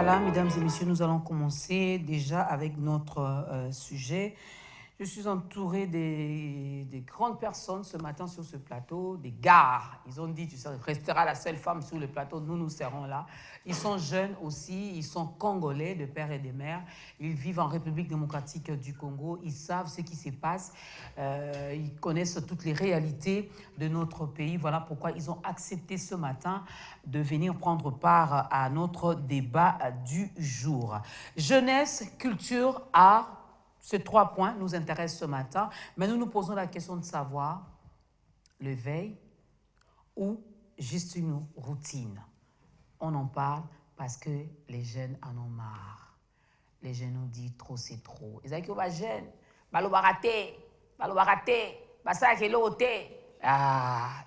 voilà, mesdames et messieurs, nous allons commencer déjà avec notre sujet. Je suis entourée des grandes personnes ce matin sur ce plateau, des gars. Ils ont dit, tu resteras la seule femme sur le plateau, nous serons là. Ils sont jeunes aussi, ils sont congolais de père et de mère. Ils vivent en République démocratique du Congo, ils savent ce qui se passe, ils connaissent toutes les réalités de notre pays. Voilà pourquoi ils ont accepté ce matin de venir prendre part à notre débat du jour. Jeunesse, culture, art. Ces 3 points nous intéressent ce matin, mais nous nous posons la question de savoir le veille ou juste une routine. On en parle parce que les jeunes en ont marre. Les jeunes nous disent trop, c'est trop. Ils disent que les jeunes,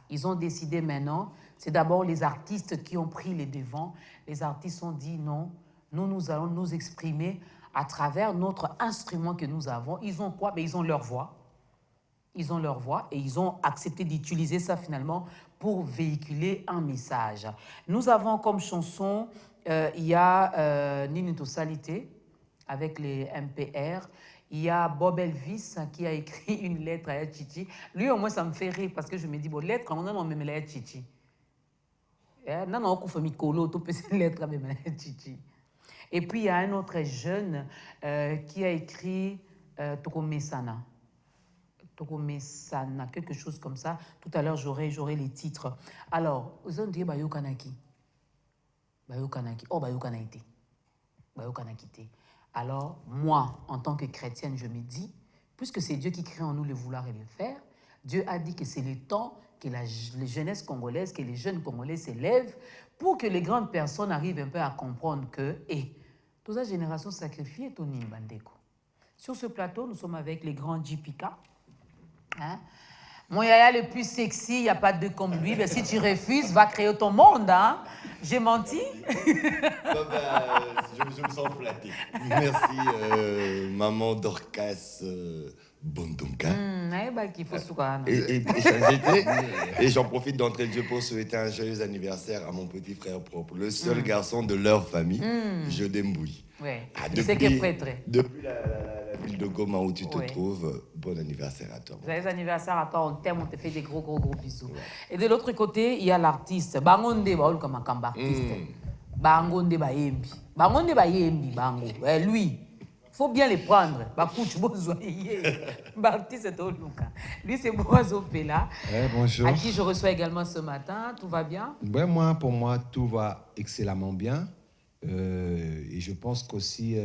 ils ont décidé maintenant, c'est d'abord les artistes qui ont pris les devants. Les artistes ont dit non, nous allons nous exprimer à travers notre instrument que nous avons. Ils ont quoi? Ils ont leur voix. Ils ont leur voix et ils ont accepté d'utiliser ça finalement pour véhiculer un message. Nous avons comme chanson, il y a Nini Tosalité avec les MPR. Il y a Bob Elvis qui a écrit une lettre à Chichi. Lui, au moins, ça me fait rire parce que je me dis, bon, lettre, quand on a même la Chichi. Non, on fait Mikolo, tout peut une lettre avec la Chichi. Et puis, il y a un autre jeune qui a écrit Tokomesana. Tokomesana, quelque chose comme ça. Tout à l'heure, j'aurai les titres. Alors, vous avez dit Bayo Kanaki. Bayo Kanaki. Oh, Bayo Kanaïté. Bayo Kanakité. Alors, moi, en tant que chrétienne, je me dis, puisque c'est Dieu qui crée en nous le vouloir et le faire, Dieu a dit que c'est le temps que les jeunesses congolaises, que les jeunes congolais s'élèvent pour que les grandes personnes arrivent un peu à comprendre que, toute la génération sacrifiée est au Nimbandeko. Sur ce plateau, nous sommes avec les grands JPK. Hein? Mon yaya le plus sexy, il n'y a pas de deux comme lui. Mais si tu refuses, va créer ton monde. Hein? J'ai menti? Je me sens flatté. Merci, maman Dorcas Bondonka. Et j'en profite d'entrer de jeu pour souhaiter un joyeux anniversaire à mon petit frère propre, le seul garçon de leur famille, Jodemboui. Ouais. Depuis la ville de Goma où tu te trouves, bon anniversaire à toi. Joyeux anniversaire à toi, on t'aime, on te fait des gros bisous. Ouais. Et de l'autre côté, il y a l'artiste. Bangonde Baoul comme un artiste. Bangonde Bayembi. Bangonde Bayembi, Bango. Lui, il faut bien les prendre. Lui, c'est Boazo Pela. Bonjour. À qui je reçois également ce matin. Tout va bien? Pour moi, tout va excellemment bien. Et je pense qu'aussi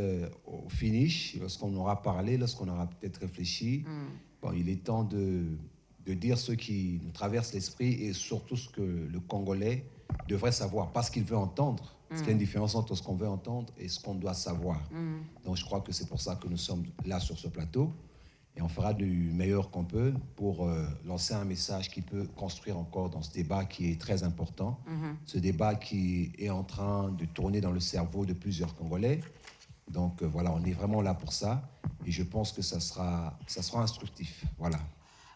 au finish, lorsqu'on aura parlé, lorsqu'on aura peut-être réfléchi, il est temps de dire ce qui nous traverse l'esprit et surtout ce que le Congolais devrait savoir, pas ce qu'il veut entendre. Parce qu'il y a une différence entre ce qu'on veut entendre et ce qu'on doit savoir. Donc je crois que c'est pour ça que nous sommes là sur ce plateau. Et on fera du meilleur qu'on peut pour lancer un message qui peut construire encore dans ce débat qui est très important. Ce débat qui est en train de tourner dans le cerveau de plusieurs Congolais. Donc voilà, on est vraiment là pour ça. Et je pense que ça sera instructif. Voilà.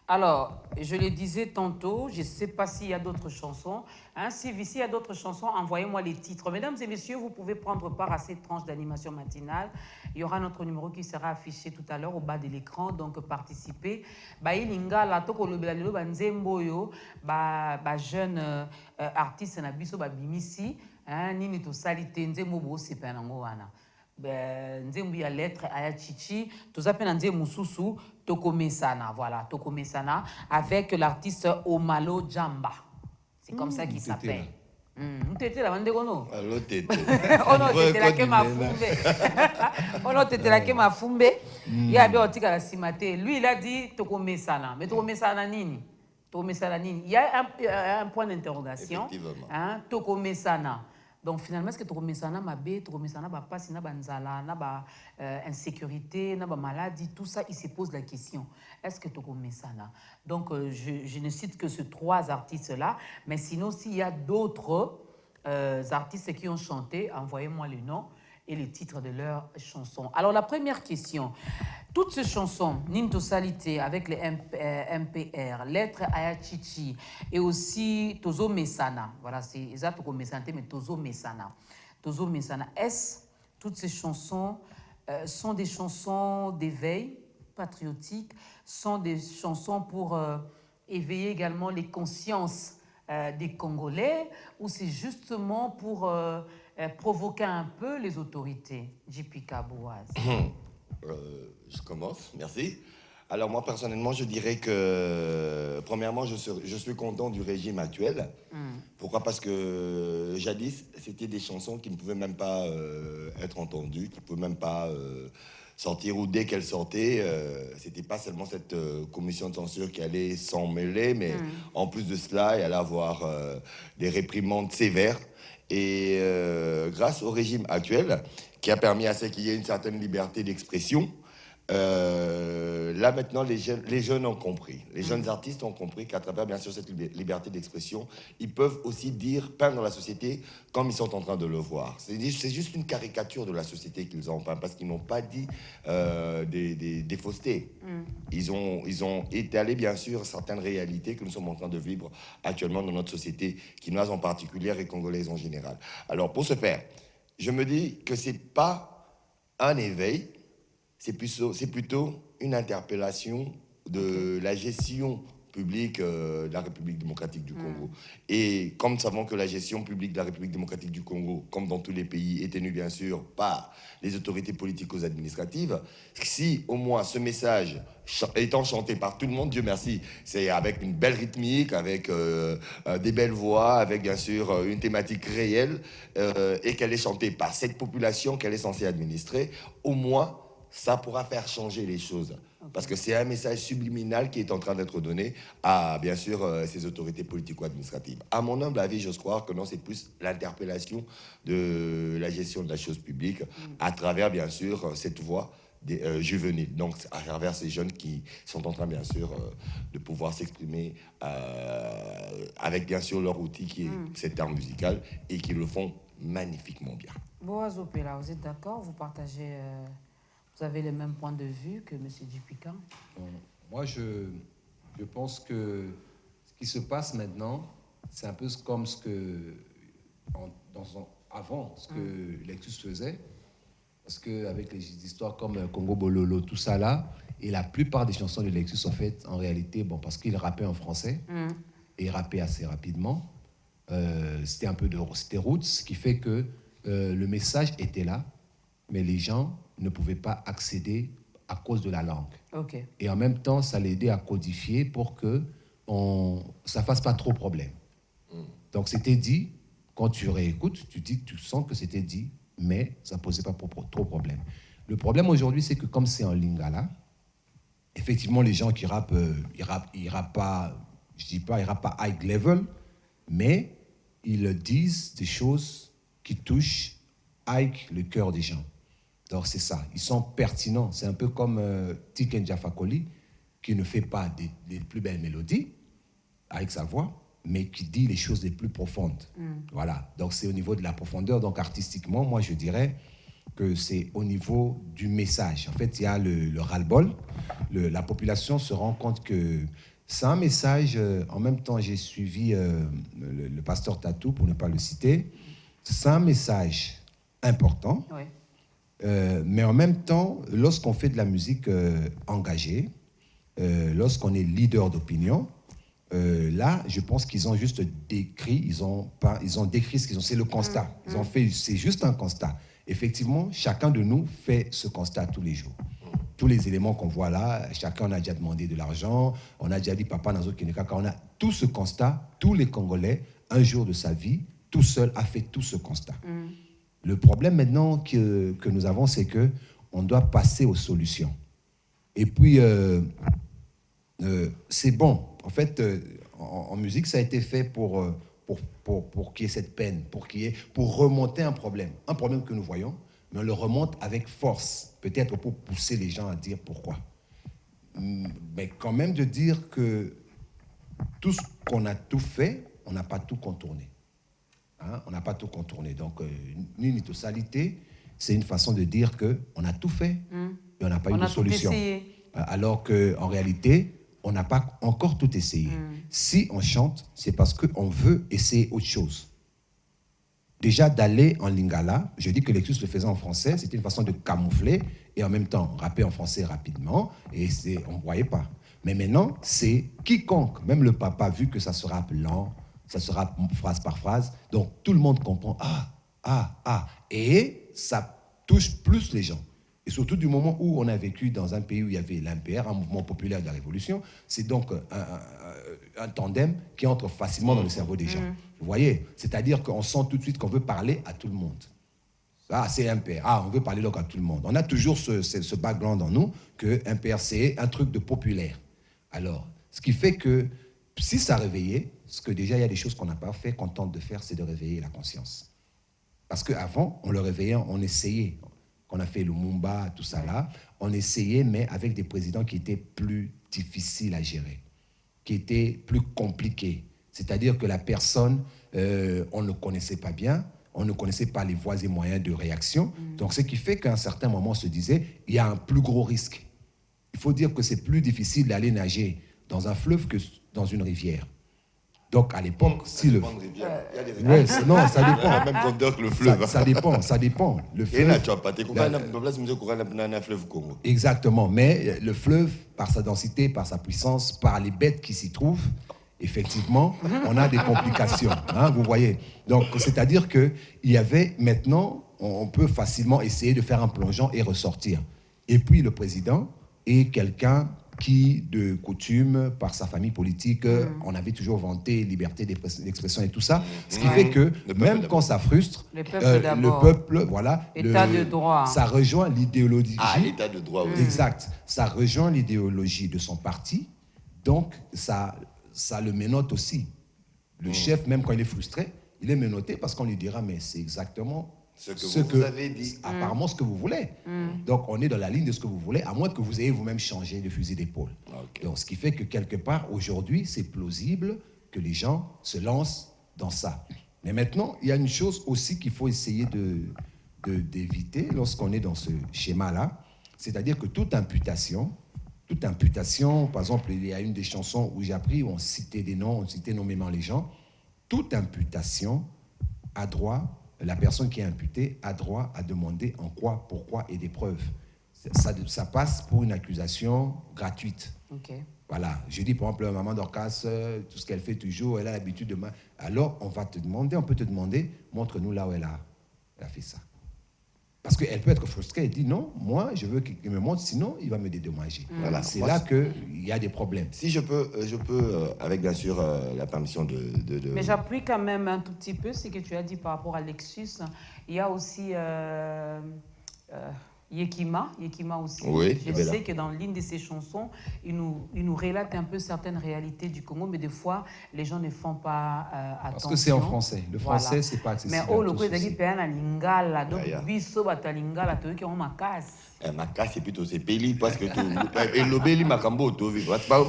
Alors, je le disais tantôt, je ne sais pas s'il y a d'autres chansons. Hein, s'il y a d'autres chansons, envoyez-moi les titres. Mesdames et messieurs, vous pouvez prendre part à cette tranche d'animation matinale. Il y aura notre numéro qui sera affiché tout à l'heure au bas de l'écran, donc participez. Jeune artiste na biso bimisi, nini to salité nzembo bo sepenango wana. Nzembo ya lettre aya chichi, tozape na nzembo mususu Tokomesana, voilà, Tokomesana, avec l'artiste Omalo Jamba. C'est comme ça qu'il s'appelle. T'étais là, Mandegono. Allô, t'étais. Oh non, t'étais là que ma fumbe. Oh non, t'étais là que ma fumbe. Il y a bien otika la simate. Lui, il a dit Tokomesana. Mais Tokomesana nini? Tokomesana nini? Il y a un point d'interrogation. Effectivement. Hein? Tokomesana. Donc finalement, est-ce que Tokomesana mabe, Tokomesana ba passe, na ba nzala, na ba insécurité, na ba maladie, tout ça, il se pose la question. Est-ce que Tokomesana? Donc je ne cite que ces 3 artistes-là, mais sinon s'il y a d'autres artistes qui ont chanté, envoyez-moi les noms et les titres de leurs chansons. Alors la première question, toutes ces chansons, Ninto Salité avec les MPR, Lettre Aya Chichi et aussi Tozo Mesana, voilà, c'est exact Tozo Mesana, mais Tozo Mesana. Est-ce toutes ces chansons sont des chansons d'éveil patriotique, sont des chansons pour éveiller également les consciences des Congolais, ou c'est justement pour provoquer un peu les autorités? JP Kabouaz. Je commence, merci. Alors moi, personnellement, je dirais que, premièrement, je suis content du régime actuel. Pourquoi? Parce que jadis, c'était des chansons qui ne pouvaient même pas être entendues, qui ne pouvaient même pas sortir, ou dès qu'elles sortaient, c'était pas seulement cette commission de censure qui allait s'en mêler, mais en plus de cela, il allait avoir des réprimandes sévères. Et grâce au régime actuel, qui a permis à ce qu'il y ait une certaine liberté d'expression, là maintenant les jeunes ont compris, les jeunes artistes ont compris qu'à travers bien sûr cette liberté d'expression, ils peuvent aussi peindre la société comme ils sont en train de le voir. C'est juste une caricature de la société qu'ils ont peint, parce qu'ils n'ont pas dit des faussetés. Ils ont étalé bien sûr certaines réalités que nous sommes en train de vivre actuellement dans notre société, quinoise en particulier et congolaise en général. Alors pour ce faire, je me dis que c'est pas un éveil, c'est plutôt une interpellation de la gestion publique de la République démocratique du Congo. Et comme nous savons que la gestion publique de la République démocratique du Congo, comme dans tous les pays, est tenue bien sûr par les autorités politiques ou administratives, si au moins ce message étant chanté par tout le monde, Dieu merci, c'est avec une belle rythmique, avec des belles voix, avec bien sûr une thématique réelle, et qu'elle est chantée par cette population qu'elle est censée administrer, au moins ça pourra faire changer les choses. Parce que c'est un message subliminal qui est en train d'être donné à, bien sûr, ces autorités politico-administratives. À mon humble avis, j'ose croire que non, c'est plus l'interpellation de la gestion de la chose publique à travers, bien sûr, cette voix des juvéniles. Donc, à travers ces jeunes qui sont en train, bien sûr, de pouvoir s'exprimer avec, bien sûr, leur outil qui est cet art musical, et qui le font magnifiquement bien. Boaz Opela, vous êtes d'accord? Vous partagez... Vous avez les mêmes points de vue que M. Djipika? Moi, je pense que ce qui se passe maintenant, c'est un peu comme ce que, avant, ce que Lexus faisait. Parce qu'avec les histoires comme Congo Bololo, tout ça là, et la plupart des chansons de Lexus, en fait, en réalité, bon, parce qu'il rappait en français, et il rappait assez rapidement, c'était un peu c'était roots, ce qui fait que le message était là, mais les gens ne pouvaient pas accéder à cause de la langue. Okay. Et en même temps, ça l'aidait à codifier pour que ça ne fasse pas trop problème. Donc c'était dit, quand tu réécoutes, tu sens que c'était dit, mais ça ne posait pas trop problème. Le problème aujourd'hui, c'est que comme c'est en lingala, effectivement, les gens qui rappent, ils rappent pas, je dis pas, ils rappent pas high level, mais ils disent des choses qui touchent le cœur des gens. Donc c'est ça, ils sont pertinents. C'est un peu comme Tiken Jah Fakoly, qui ne fait pas des plus belles mélodies avec sa voix, mais qui dit les choses les plus profondes. Voilà, donc c'est au niveau de la profondeur. Donc artistiquement, moi je dirais que c'est au niveau du message. En fait, il y a le ras-le-bol. La population se rend compte que c'est un message. En même temps, j'ai suivi le pasteur Tatou, pour ne pas le citer. C'est un message important. Oui. Mais en même temps, lorsqu'on fait de la musique engagée, lorsqu'on est leader d'opinion, là, je pense qu'ils ont juste décrit, ils ont décrit ce qu'ils ont, c'est le constat. Ils ont fait, c'est juste un constat. Effectivement, chacun de nous fait ce constat tous les jours. Tous les éléments qu'on voit là, chacun a déjà demandé de l'argent, on a déjà dit papa Nazo Kinekaka, on a tout ce constat, tous les Congolais, un jour de sa vie, tout seul, a fait tout ce constat. Le problème maintenant que nous avons, c'est qu'on doit passer aux solutions. Et puis, c'est bon. En fait, en musique, ça a été fait pour qu'il y ait cette peine, pour remonter un problème que nous voyons, mais on le remonte avec force, peut-être pour pousser les gens à dire pourquoi. Mais quand même de dire que tout ce qu'on a tout fait, on n'a pas tout contourné. Hein? On n'a pas tout contourné. Donc, une totalité, c'est une façon de dire qu'on a tout fait et on n'a pas eu de solution. Alors qu'en réalité, on n'a pas encore tout essayé. Si on chante, c'est parce qu'on veut essayer autre chose. déjà d'aller en lingala. Je dis que Lexus le faisait en français, c'était une façon de camoufler et en même temps rapper en français rapidement, et on ne voyait pas. Mais maintenant, c'est quiconque, même le papa, vu que ça se rappe lent, ça se rappe phrase par phrase, donc tout le monde comprend, et ça touche plus les gens. Et surtout du moment où on a vécu dans un pays où il y avait l'MPR, un mouvement populaire de la Révolution, c'est donc un tandem qui entre facilement dans le cerveau des gens. Vous voyez? C'est-à-dire qu'on sent tout de suite qu'on veut parler à tout le monde. Ah, c'est MPR. Ah, on veut parler donc à tout le monde. On a toujours ce background en nous que MPR, c'est un truc de populaire. Alors, ce qui fait que si ça réveillait, parce que déjà, il y a des choses qu'on n'a pas fait, qu'on tente de faire, c'est de réveiller la conscience. Parce qu'avant, on le réveillait, on essayait. On a fait le Mumba, tout ça là. On essayait, mais avec des présidents qui étaient plus difficiles à gérer, qui étaient plus compliqués. C'est-à-dire que la personne, on ne le connaissait pas bien, on ne connaissait pas les voies et moyens de réaction. Donc, ce qui fait qu'à un certain moment, on se disait, il y a un plus gros risque. Il faut dire que c'est plus difficile d'aller nager dans un fleuve que dans une rivière. Donc, à l'époque, si le... Il y a des rivières. Ouais, non, ça dépend. La même grandeur que le fleuve. Ça dépend. Le Et là, fleuve... tu as pas été un fleuve Congo. Exactement, mais le fleuve, par sa densité, par sa puissance, par les bêtes qui s'y trouvent, effectivement, on a des complications, hein, vous voyez. Donc, c'est-à-dire qu'il y avait, maintenant, on peut facilement essayer de faire un plongeon et ressortir. Et puis, le président est quelqu'un qui, de coutume, par sa famille politique, on avait toujours vanté liberté d'expression et tout ça. Ce qui fait que, même quand ça frustre, le peuple, voilà, État de droit. Ça rejoint l'idéologie. Ah, l'état de droit aussi. Exact. Ça rejoint l'idéologie de son parti. Donc, ça le ménote aussi. Le chef, même quand il est frustré, il est menotté parce qu'on lui dira, mais c'est exactement ce que vous avez dit. Apparemment, ce que vous voulez. Donc, on est dans la ligne de ce que vous voulez, à moins que vous ayez vous-même changé de fusil d'épaule. Okay. Donc, ce qui fait que, quelque part, aujourd'hui, c'est plausible que les gens se lancent dans ça. Mais maintenant, il y a une chose aussi qu'il faut essayer d'éviter lorsqu'on est dans ce schéma-là, c'est-à-dire que toute imputation, par exemple, il y a une des chansons où j'ai appris, où on citait des noms, on citait nommément les gens, toute imputation a droit, la personne qui est imputée a droit à demander en quoi, pourquoi et des preuves. Ça passe pour une accusation gratuite. Okay. Voilà. Je dis, par exemple, maman Dorcas, tout ce qu'elle fait toujours, elle a l'habitude de... Alors, on peut te demander, montre-nous là où elle a fait ça. Parce qu'elle peut être frustrée, elle dit non, moi je veux qu'il me montre, sinon il va me dédommager. Voilà. C'est là qu'il y a des problèmes. Si je peux avec bien sûr la permission de... Mais j'appuie quand même un tout petit peu ce que tu as dit par rapport à Lexus. Il y a aussi Yekima aussi. Oui, je sais que dans l'une de ses chansons, il nous relate un peu certaines réalités du Congo, mais des fois, les gens ne font pas attention. Parce que c'est en français. Le français, c'est pas accessible. Mais le côté qui est en lingala, donc biso bata lingala, tu veux qu'on m'acasse. Macasse, c'est plutôt c'est peli parce que tout. Et le beli macambo, tu vois. Par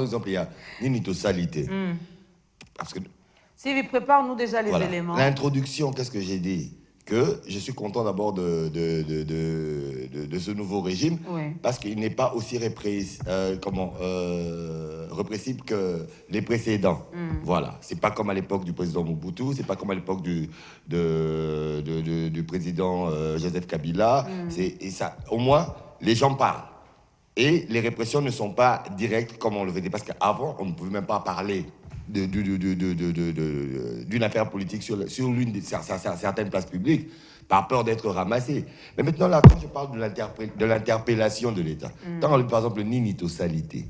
exemple, il y a Ninito Salité. Parce que. Sylvie, prépare-nous déjà les éléments. L'introduction, qu'est-ce que j'ai dit? Que je suis content d'abord de ce nouveau régime, parce qu'il n'est pas aussi répressible que les précédents. Voilà, c'est pas comme à l'époque du président Mobutu, c'est pas comme à l'époque du président Joseph Kabila. Et ça, au moins, les gens parlent. Et les répressions ne sont pas directes comme on le faisait, parce qu'avant, on ne pouvait même pas parler d'une affaire politique sur l'une de certaines places publiques par peur d'être ramassé. Mais maintenant, là, quand je parle de l'interpellation de l'État, par exemple, Ninitosalité,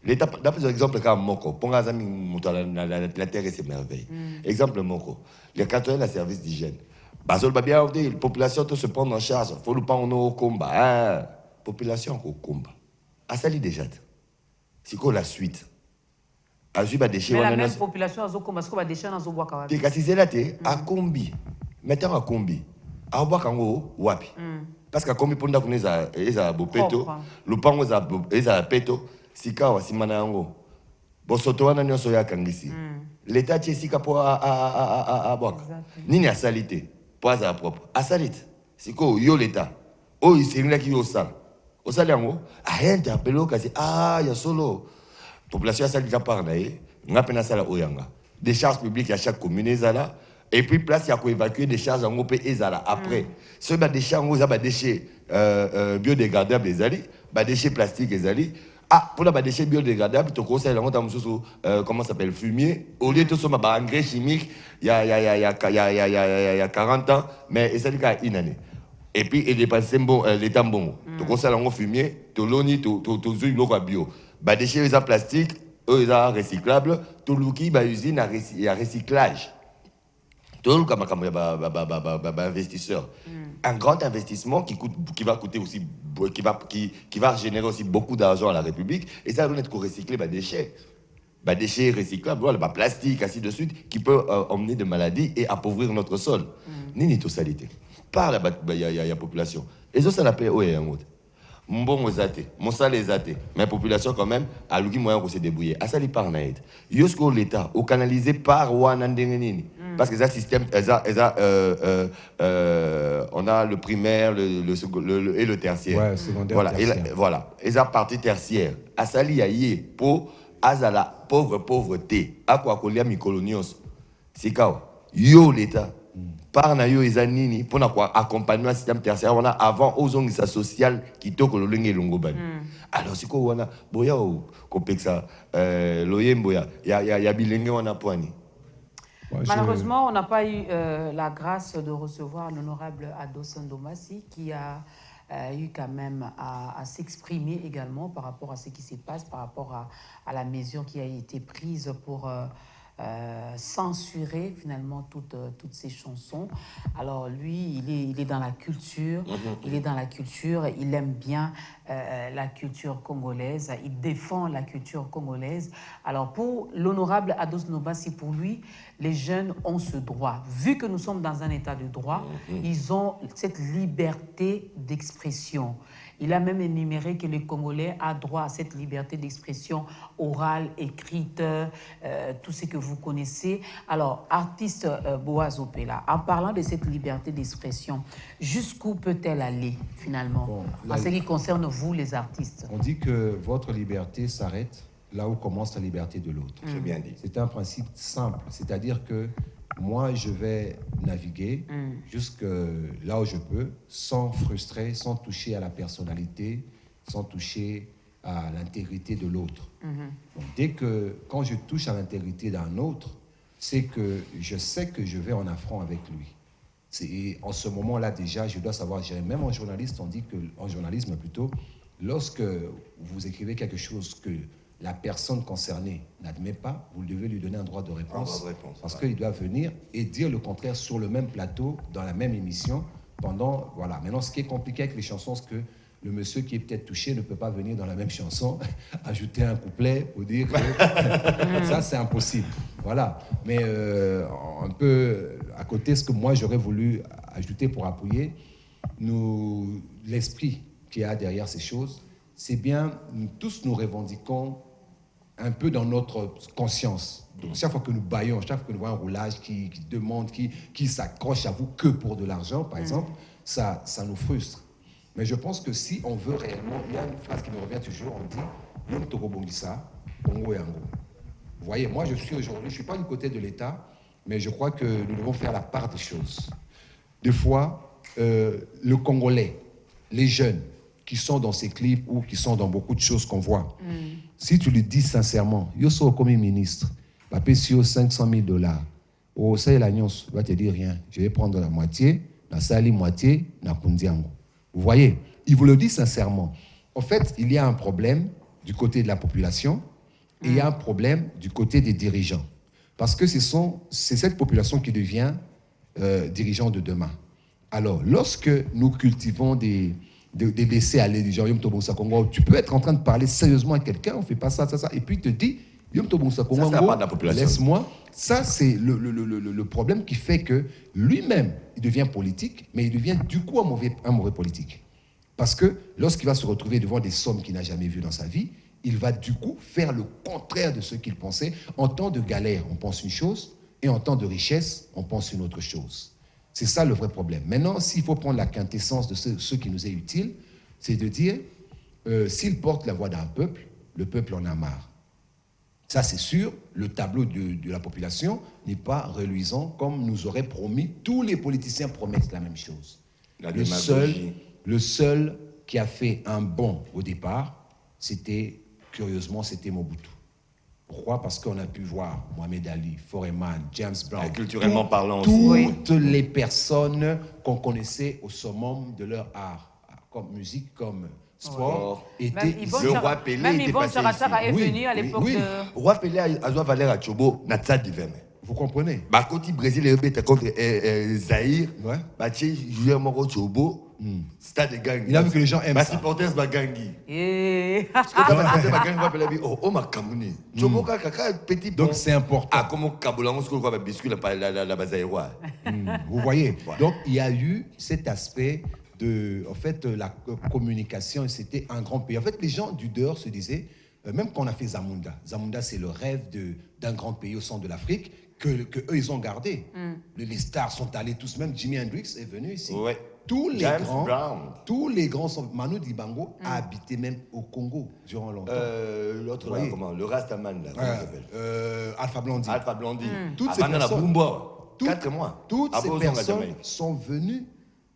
l'État, d'après exemple, comme Moko, la terre et ses merveilles. Exemple Moko, les cantonnes à service d'hygiène. Basol Babia, la population doit se prendre en charge. Il faut le pas au combat. Population au combat. À Sali déjà. C'est quoi la suite? Mais la même population a des déchets dans le bois. Kasi zela te a kombi. Maintenant a kombi. A bois kango wapi. Parce que kombi ponda kuneza eza bopeto, lupango eza peto, sika wa simana yango. Bosoto wana nyoso ya kangisi. L'état tie sika po a bois. Nini a salité, poisa propre. A salite. Siko yo l'état. O isenga ki yo sal. O sal yango a interpellé kasi ya solo. Population a sali déjà par là, on a peine à ça oyanga. Des charges publiques à chaque commune, là, Et puis, place, il y a évacuer des charges en OP et Zala. Après, ceux qui déchets en des déchets biodégradables, des déchets plastiques, ah, pour les déchets biodégradables, tu conseilles comment ça s'appelle, fumier. Au lieu de ce engrais chimique, il y a 40 ans, mais c'est le cas une année. Et puis, il dépasse l'état bon. Tu conseilles en fumier, tu l'oni, tu as bio. Les déchets plastiques, eux, ils sont recyclables. Tout le qui est usine à recyclage. Tout le comme investisseur. Un grand investissement qui va coûter aussi, qui va générer aussi beaucoup d'argent à la République. Et ça va être qu'on recycler les déchets. Les déchets recyclables, voilà, plastique, ainsi de suite, qui peut emmener des maladies et appauvrir notre sol. Ni tout salité. Par la population. Et ça l'appelle ouais, en autre. Bon, mon salaire est athée. Mais la population, quand même, a le moyen de se débrouiller. À ça, il parle naït. Jusqu'au l'État, au canalisé par Wanandengenini. Parce que ça, système, on a le primaire, et le tertiaire. Ouais, secondaire, voilà, tertiaire. Voilà. Et ça, partie tertiaire. À ça, il y a pour Azala, pauvreté. À quoi qu'on a mis colonios. C'est quoi? Yo, l'État. Par na yo ezanini pour accompagner le système tertiaire on a avant aux ongs social qui toko le lengue longo bani alors c'est quoi on a boya au complexa loyemboya ya bilenge on a poani. Malheureusement, on n'a pas eu la grâce de recevoir l'honorable Ados Ndomasi qui a eu quand même à s'exprimer également par rapport à ce qui se passe, par rapport à la mesure qui a été prise pour censurer finalement toutes ces chansons. Alors lui, il est dans la culture, il est dans la culture, il aime bien la culture congolaise, il défend la culture congolaise. Alors pour l'honorable Ados Ndomasi, pour lui, les jeunes ont ce droit. Vu que nous sommes dans un état de droit, ils ont cette liberté d'expression. Il a même énuméré que le Congolais a droit à cette liberté d'expression orale, écrite, tout ce que vous connaissez. Alors, artiste Boaz Opela, en parlant de cette liberté d'expression, jusqu'où peut-elle aller finalement en ce qui concerne vous, les artistes? On dit que votre liberté s'arrête là où commence la liberté de l'autre. J'ai bien dit. C'est un principe simple, c'est-à-dire que moi, je vais naviguer jusque là où je peux, sans frustrer, sans toucher à la personnalité, sans toucher à l'intégrité de l'autre. Donc, quand je touche à l'intégrité d'un autre, c'est que je sais que je vais en affront avec lui. Et en ce moment-là, déjà, je dois savoir gérer. Même en journaliste, on dit que, en journalisme plutôt, lorsque vous écrivez quelque chose que la personne concernée n'admet pas, vous devez lui donner un droit de réponse, parce qu'il doit venir et dire le contraire sur le même plateau, dans la même émission, pendant... Voilà. Maintenant, ce qui est compliqué avec les chansons, c'est que le monsieur qui est peut-être touché ne peut pas venir dans la même chanson ajouter un couplet pour dire que ça, c'est impossible. Voilà. Mais un peu à côté, ce que moi, j'aurais voulu ajouter pour appuyer, l'esprit qu'il y a derrière ces choses, c'est bien, nous tous nous revendiquons un peu dans notre conscience. Donc, chaque fois que nous baillons, chaque fois que nous voyons un roulage qui demande, qui s'accroche à vous que pour de l'argent, par exemple, ça nous frustre. Mais je pense que si on veut réellement, il y a une phrase qui me revient toujours, on dit « Yom Toro Bongisa, Bongo et Ango ». Vous voyez, moi je suis aujourd'hui, je ne suis pas du côté de l'État, mais je crois que nous devons faire la part des choses. Des fois, le Congolais, les jeunes, qui sont dans ces clips ou qui sont dans beaucoup de choses qu'on voit. Si tu lui dis sincèrement, yo so comme ministre, va payer 500 000 $, oh ça y est l'agnon, va te dire rien. Je vais prendre la moitié, la sali moitié, na kundiango. Vous voyez, il vous le dit sincèrement. En fait, il y a un problème du côté de la population et il y a un problème du côté des dirigeants. Parce que c'est cette population qui devient dirigeant de demain. Alors, lorsque nous cultivons des laisser aller des gens, tu peux être en train de parler sérieusement à quelqu'un, on ne fait pas ça, et puis il te dit, laisse-moi. Ça, c'est le problème qui fait que lui-même, il devient politique, mais il devient du coup un mauvais politique. Parce que lorsqu'il va se retrouver devant des sommes qu'il n'a jamais vues dans sa vie, il va du coup faire le contraire de ce qu'il pensait. En temps de galère, on pense une chose, et en temps de richesse, on pense une autre chose. C'est ça le vrai problème. Maintenant, s'il faut prendre la quintessence de ce qui nous est utile, c'est de dire, s'il porte la voix d'un peuple, le peuple en a marre. Ça, c'est sûr, le tableau de la population n'est pas reluisant comme nous auraient promis. Tous les politiciens promettent la même chose. Le seul qui a fait un bond au départ, curieusement, c'était Mobutu. Pourquoi? Parce qu'on a pu voir Mohamed Ali, Foreman, James Brown, culturellement parlant toutes les personnes qu'on connaissait au summum de leur art, comme musique, comme sport, étaient ici. Le roi Pelé était passé ici. Est venu à l'époque de... Le roi Pelé a joué Valère à Chobo, Natsa Divem. Vous comprenez? Quand le Brésil est contre Zahir, joueur Moro Chobo, stade de Gangi. Il a vu que les gens aiment ça. Supporters de Gangi. Donc c'est important. Ah, comment Kaboulamo, ce qu'on voit biscuit la base aéroa. Vous voyez? Donc il y a eu cet aspect de, en fait, la communication, c'était un grand pays. En fait, les gens du dehors se disaient, même quand on a fait Zamunda, Zamunda c'est le rêve d'un grand pays au centre de l'Afrique, que eux ils ont gardé. Les stars sont allés tous, même Jimi Hendrix est venu ici. Ouais. Tous les grands sont... Manu Dibango a habité même au Congo durant longtemps. L'autre là, comment? Le Rastaman là, comment il s'appelle? Alpha Blondy. Alpha Blondy. Toutes ces personnes, 4 mois. Toutes ces personnes sont venues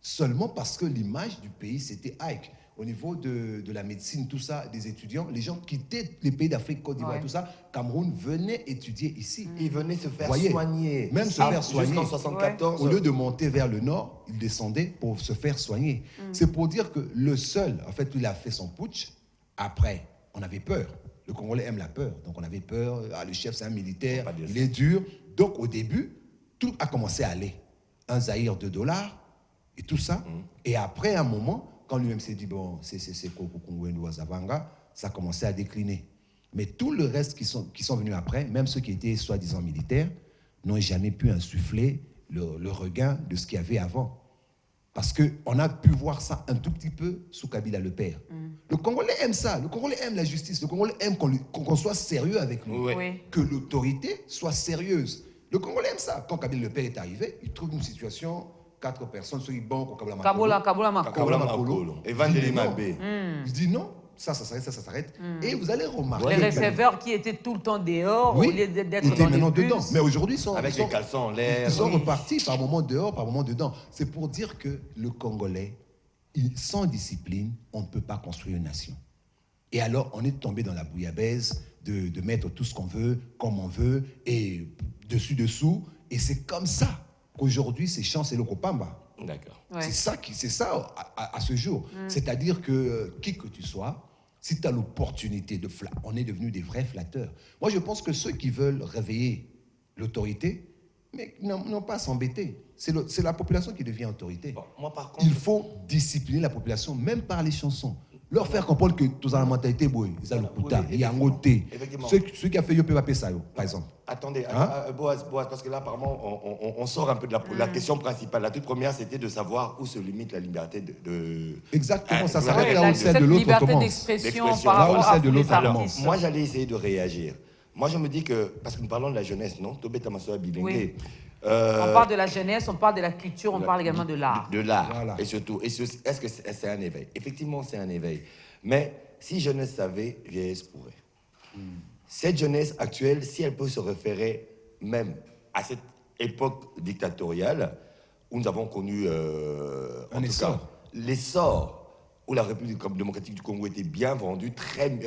seulement parce que l'image du pays, c'était Ike. Au niveau de la médecine, tout ça, des étudiants, les gens quittaient les pays d'Afrique, Côte d'Ivoire, tout ça. Cameroun venait étudier ici. Ils venaient se faire soigner. Même se faire soigner. Jusqu'en 74. Au lieu de monter vers le nord, ils descendaient pour se faire soigner. C'est pour dire que le seul, en fait, il a fait son putsch. Après, on avait peur. Le Congolais aime la peur. Donc on avait peur. Ah, le chef, c'est un militaire. Il est dur. Donc au début, tout a commencé à aller. Un Zaïre de $, et tout ça. Et après un moment, quand lui-même s'est dit, bon, c'est Koko Zavanga, ça a commencé à décliner. Mais tout le reste qui sont venus après, même ceux qui étaient soi-disant militaires, n'ont jamais pu insuffler le regain de ce qu'il y avait avant. Parce qu'on a pu voir ça un tout petit peu sous Kabila le père. Le Congolais aime ça, le Congolais aime la justice, le Congolais aime qu'on soit sérieux avec nous, que l'autorité soit sérieuse. Le Congolais aime ça. Quand Kabila le père est arrivé, il trouve une situation... 4 personnes, ceux qui banquent au Kaboula Makolo. Et Vandeli Mabé. Il dit non, ça s'arrête. Et vous allez remarquer. Les receveurs qui étaient tout le temps dehors, au lieu d'être ils étaient maintenant dedans. Mais aujourd'hui, ils sont. Avec les caleçons en l'air. Ils sont repartis par moments dehors, par moments dedans. C'est pour dire que le Congolais, sans discipline, on ne peut pas construire une nation. Et alors, on est tombé dans la bouillabaisse de mettre tout ce qu'on veut, comme on veut, et dessous. Et c'est comme ça qu'aujourd'hui, c'est Chance et le Kopamba. D'accord. Ouais. C'est ça à ce jour. C'est-à-dire que qui que tu sois, si tu as l'opportunité on est devenus des vrais flatteurs. Moi, je pense que ceux qui veulent réveiller l'autorité, mais n'ont pas à s'embêter. C'est la population qui devient autorité. Bon, moi, par contre, il faut discipliner la population, même par les chansons. Leur faire comprendre que tous dans la mentalité, il y a le puta, il y a un côté. Ceux qui a fait Yopé Papesayo, par exemple. Attendez, Boaz, parce que là, apparemment, on sort un peu de la question principale. La toute première, c'était de savoir où se limite la liberté de... Exactement, ça s'arrête là où celle de l'autre liberté commence. d'expression par rapport à celle de l'autre commence. Moi, j'allais essayer de réagir. Moi, je me dis que, parce que nous parlons de la jeunesse, non? Tobé Tamasoa Bilingue. Oui. On parle de la jeunesse, on parle de la culture, on parle également de l'art. De l'art, Voilà. et surtout. Est-ce que c'est un éveil? Effectivement, c'est un éveil. Mais si jeunesse savait, vieillesse pourrait. Cette jeunesse actuelle, si elle peut se référer même à cette époque dictatoriale où nous avons connu l'essor où la République démocratique du Congo était bien vendue,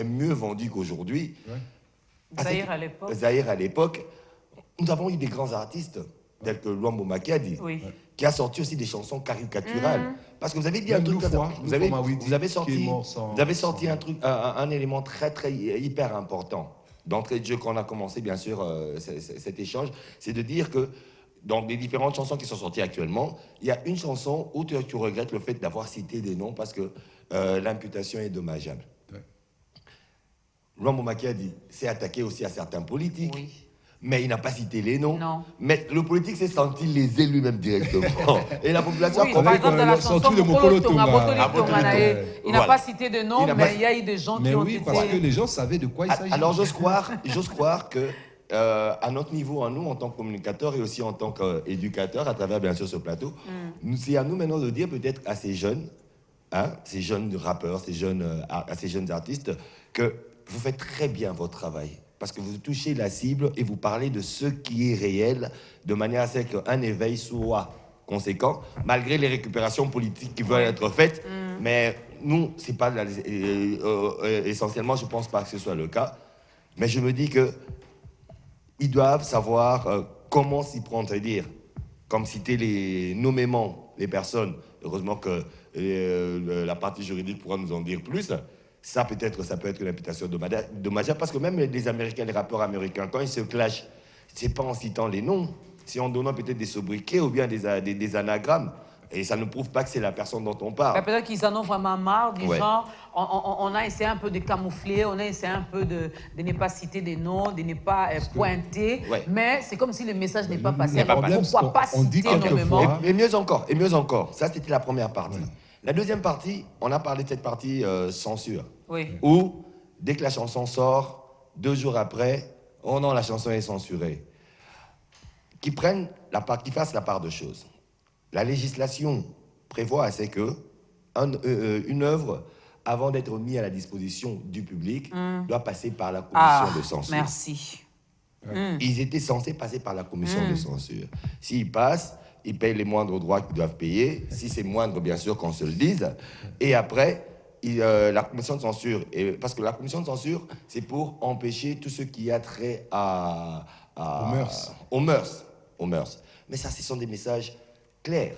mieux vendue qu'aujourd'hui. Zaïre à l'époque, nous avons eu des grands artistes tels que Luambo Makiadi, qui a sorti aussi des chansons caricaturales. Parce que vous avez dit un truc, vous avez sorti un truc, un élément très hyper important d'entrée de jeu quand on a commencé bien sûr cet échange, c'est de dire que dans les différentes chansons qui sont sorties actuellement, il y a une chanson où tu regrettes le fait d'avoir cité des noms parce que l'imputation est dommageable. Luambo Makiadi s'est attaqué aussi à certains politiques. Mais il n'a pas cité les noms. Non. Mais le politique s'est senti lésé lui-même directement. Et la population... Oui, par exemple, dans la chanson Mokolo Tonga, il n'a pas cité de nom, mais il y a eu des gens qui ont été... Oui, parce que les gens savaient de quoi il s'agit. Alors, j'ose croire que, à notre niveau, à nous, en tant que communicateurs et aussi en tant qu'éducateurs, à travers, bien sûr, ce plateau, c'est à nous maintenant de dire peut-être à ces jeunes, ces jeunes rappeurs, ces jeunes artistes, que vous faites très bien votre travail. parce que vous touchez la cible et vous parlez de ce qui est réel, de manière à ce qu'un éveil soit conséquent, malgré les récupérations politiques qui veulent être faites. Mais nous, c'est pas essentiellement, je pense pas que ce soit le cas. Mais je me dis que ils doivent savoir comment s'y prendre, c'est-à-dire comme citer nommément les personnes. Heureusement que la partie juridique pourra nous en dire plus. Ça peut être une imputation dommageable, parce que même les Américains, les rappeurs américains, quand ils se clashent, c'est pas en citant les noms, c'est en donnant peut-être des sobriquets ou bien des anagrammes. Et ça ne prouve pas que c'est la personne dont on parle. Peut-être qu'ils en ont vraiment marre, du genre, on a essayé un peu de camoufler, on a essayé un peu de ne pas citer des noms, de ne pas pointer, mais c'est comme si le message n'est pas passé. Alors pourquoi pas citer énormément? Et mieux encore, ça c'était la première partie. Ouais. La deuxième partie, on a parlé de cette partie censure, où dès que la chanson sort, 2 jours après, oh non, la chanson est censurée. Qu'ils fassent la part de choses. La législation prévoit assez que une œuvre, avant d'être mise à la disposition du public, doit passer par la commission de censure. Merci. Ils étaient censés passer par la commission de censure. S'ils passent, ils payent les moindres droits qu'ils doivent payer. Si c'est moindre, bien sûr, qu'on se le dise. Et après, la commission de censure, parce que la commission de censure, c'est pour empêcher tout ce qui a trait aux mœurs. Mais ça, ce sont des messages clair.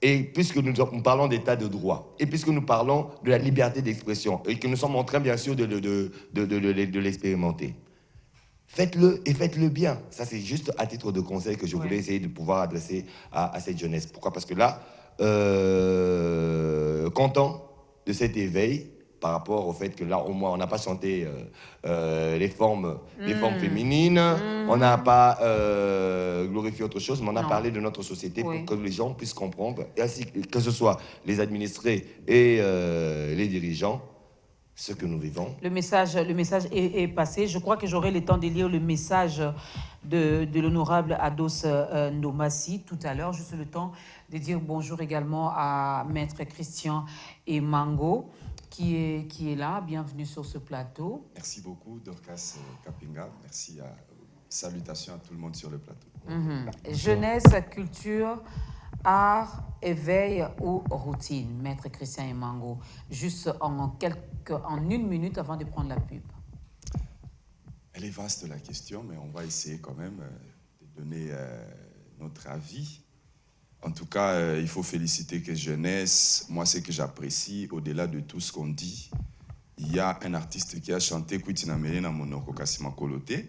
Et puisque nous parlons d'état de droit, et puisque nous parlons de la liberté d'expression, et que nous sommes en train, bien sûr, de l'expérimenter, faites-le et faites-le bien. Ça, c'est juste à titre de conseil que je voulais essayer de pouvoir adresser à cette jeunesse. Pourquoi? Parce que là, content de cet éveil, par rapport au fait que là, au moins, on n'a pas chanté les formes féminines, on n'a pas glorifié autre chose, mais on a parlé de notre société pour que les gens puissent comprendre, et ainsi que ce soit les administrés et les dirigeants, ce que nous vivons. Le message est passé. Je crois que j'aurai le temps de lire le message de l'honorable Ados Ndomassi tout à l'heure. Juste le temps de dire bonjour également à Maître Christian Emango, qui est là. Bienvenue sur ce plateau. Merci beaucoup, Dorcas Kapinga. Merci. Salutations à tout le monde sur le plateau. Jeunesse, culture, art, éveil ou routine, Maître Christian Emango. Juste en 1 minute avant de prendre la pub. Elle est vaste la question, mais on va essayer quand même de donner notre avis. En tout cas, il faut féliciter que jeunesse. Moi, ce que j'apprécie, au-delà de tout ce qu'on dit, il y a un artiste qui a chanté Kuitinamelena Monoko Kasima Kolote.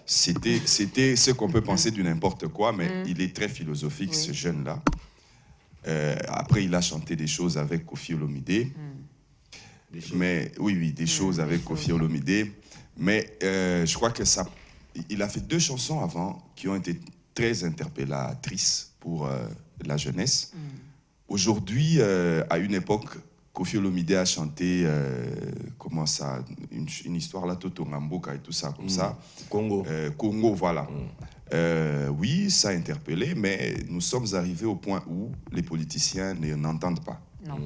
C'était ce qu'on peut penser du n'importe quoi, mais il est très philosophique, ce jeune-là. Après, il a chanté des choses avec Koffi Olomide. Mais oui, des choses avec Koffi Olomide. Mais je crois que il a fait 2 chansons avant qui ont été très interpellatrices pour la jeunesse. Aujourd'hui, à une époque, Koffi Olomide a chanté comment ça, une histoire là, Toto Ngamboka et tout ça, comme ça. Congo, voilà. Oui, ça a interpellé, mais nous sommes arrivés au point où les politiciens n'entendent pas. Non.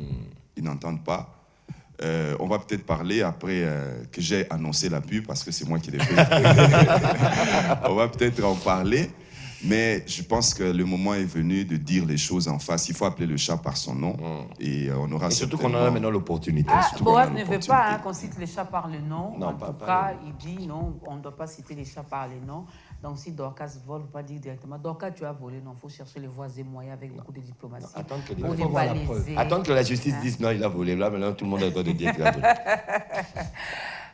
Ils n'entendent pas. On va peut-être parler après que j'ai annoncé la pub, parce que c'est moi qui l'ai fait. On va peut-être en parler. Mais je pense que le moment est venu de dire les choses en face. Il faut appeler le chat par son nom. Et on aura surtout qu'on a maintenant l'opportunité. Boaz ne veut pas qu'on cite les chats par le nom. Non, en tout cas, il dit non, on ne doit pas citer les chats par le nom. Donc si Dorcas vole, pas dire directement Dorcas, tu as volé. Non, il faut chercher les voies et moyens avec beaucoup de diplomatie. Attendre que la justice dise non, il a volé. Là, maintenant, tout le monde a le droit de dire qu'il a volé.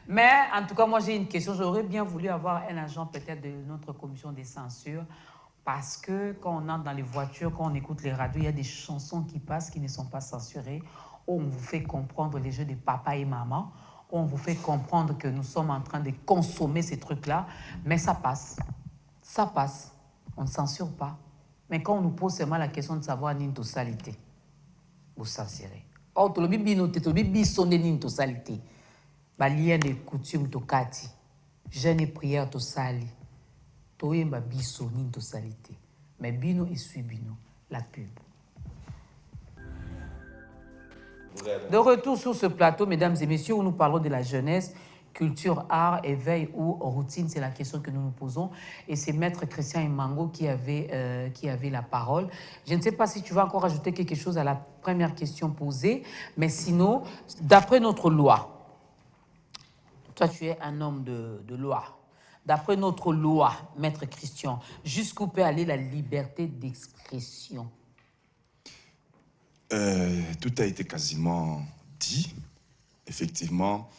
Mais en tout cas, moi, j'ai une question. J'aurais bien voulu avoir un agent peut-être de notre commission des censures. Parce que quand on entre dans les voitures, quand on écoute les radios, il y a des chansons qui passent qui ne sont pas censurées. Où on vous fait comprendre les jeux de papa et maman. Où on vous fait comprendre que nous sommes en train de consommer ces trucs-là. Mais ça passe. Ça passe. On ne censure pas. Mais quand on nous pose seulement la question de savoir n'into salité, vous censurez. Oh, tu l'as bien noté, tu l'as bien sonné n'into salité. Lien de coutume to kati. Jeûne et prière to sali. Toyemba biso n'into salité. Mais bino et suit bino. La pub. De retour sur ce plateau, mesdames et messieurs, où nous parlons de la jeunesse, culture, art, éveil ou routine, c'est la question que nous nous posons. Et c'est Maître Christian Imango qui avait la parole. Je ne sais pas si tu vas encore ajouter quelque chose à la première question posée, mais sinon, d'après notre loi, toi tu es un homme de loi, d'après notre loi, Maître Christian, jusqu'où peut aller la liberté d'expression? Tout a été quasiment dit. Effectivement,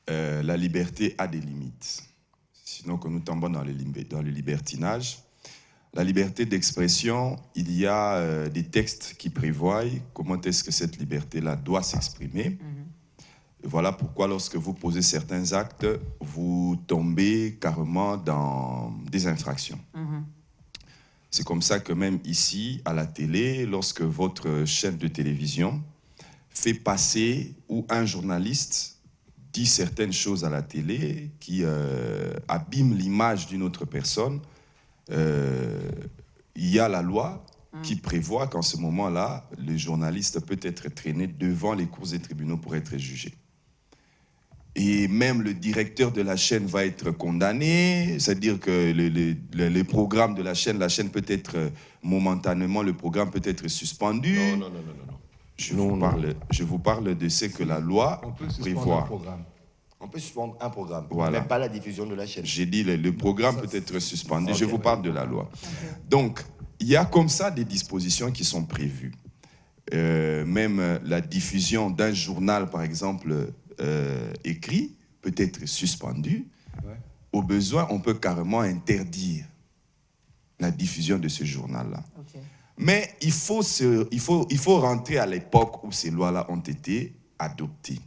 la liberté a des limites. Sinon que nous tombons dans le libertinage. La liberté d'expression, il y a des textes qui prévoient comment est-ce que cette liberté-là doit s'exprimer. Et voilà pourquoi lorsque vous posez certains actes, vous tombez carrément dans des infractions. C'est comme ça que même ici, à la télé, lorsque votre chaîne de télévision fait passer ou un journaliste dit certaines choses à la télé qui abîment l'image d'une autre personne, il y a la loi qui prévoit qu'en ce moment-là, le journaliste peut être traîné devant les cours et tribunaux pour être jugé. Et même le directeur de la chaîne va être condamné, c'est-à-dire que les programmes de la chaîne peut être momentanément, le programme peut être suspendu. Non. Je vous parle de ce que la loi prévoit. On peut suspendre un programme, voilà. Mais pas la diffusion de la chaîne. J'ai dit le programme peut être suspendu. Je vous parle de la loi. Donc, il y a comme ça des dispositions qui sont prévues. Même la diffusion d'un journal, par exemple, écrit, peut être suspendue. Au besoin, on peut carrément interdire la diffusion de ce journal-là. Mais il faut rentrer à l'époque où ces lois-là ont été adoptées.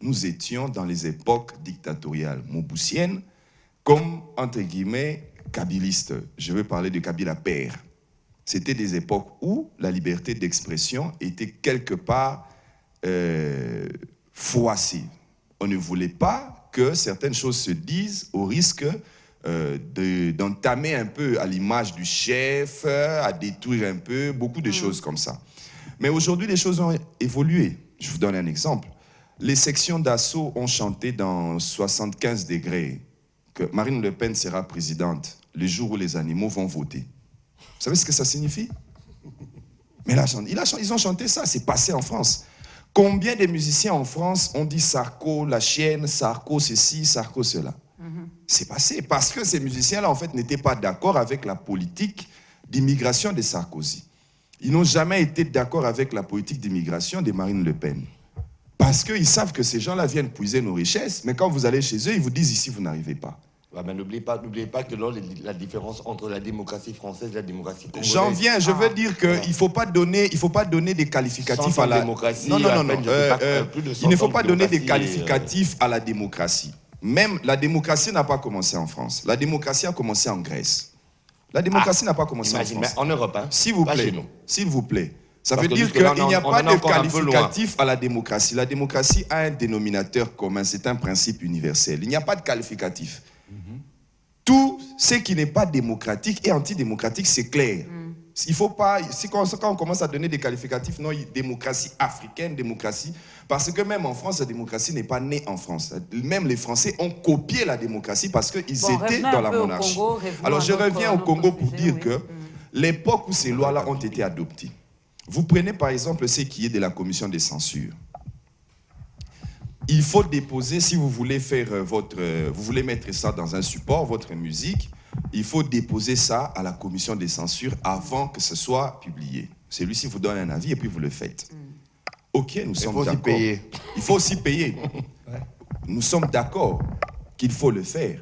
Nous étions dans les époques dictatoriales mobusiennes, comme, entre guillemets, kabylistes. Je veux parler de Kabila père. C'était des époques où la liberté d'expression était quelque part froissée. On ne voulait pas que certaines choses se disent au risque d'entamer un peu à l'image du chef, à détruire un peu, beaucoup de choses comme ça. Mais aujourd'hui, les choses ont évolué. Je vous donne un exemple. Les sections d'assaut ont chanté dans 75 degrés que Marine Le Pen sera présidente le jour où les animaux vont voter. Vous savez ce que ça signifie? Mais là, ils ont chanté ça, c'est passé en France. Combien de musiciens en France ont dit Sarko, la chienne, Sarko ceci, Sarko cela? C'est passé parce que ces musiciens-là, en fait, n'étaient pas d'accord avec la politique d'immigration de Sarkozy. Ils n'ont jamais été d'accord avec la politique d'immigration de Marine Le Pen. Parce qu'ils savent que ces gens-là viennent puiser nos richesses, mais quand vous allez chez eux, ils vous disent ici, vous n'arrivez pas. Ouais, mais n'oubliez pas que la différence entre la démocratie française et la démocratie congolaise. J'en viens, je veux dire qu'il ne faut pas donner des qualificatifs à la démocratie. Non. Il ne faut pas donner des qualificatifs à la démocratie. Même la démocratie n'a pas commencé en France. La démocratie a commencé en Grèce. La démocratie n'a pas commencé en France. Mais en Europe, hein. S'il vous plaît. Ça veut dire qu'il n'y a pas de qualificatif à la démocratie. La démocratie a un dénominateur commun, c'est un principe universel. Il n'y a pas de qualificatif. Tout ce qui n'est pas démocratique et antidémocratique, c'est clair. Il faut pas, quand on commence à donner des qualificatifs, non, démocratie africaine, démocratie, parce que même en France, la démocratie n'est pas née en France. Même les Français ont copié la démocratie parce qu'ils étaient dans la monarchie. Alors je reviens au Congo pour dire que l'époque où ces lois-là ont été adoptées, vous prenez par exemple ce qui est de la commission des censures. Il faut déposer, si vous voulez faire vous voulez mettre ça dans un support, votre musique, il faut déposer ça à la commission des censures avant que ce soit publié. Celui-ci vous donne un avis et puis vous le faites. Ok, nous sommes d'accord. Il faut aussi payer. Nous sommes d'accord qu'il faut le faire.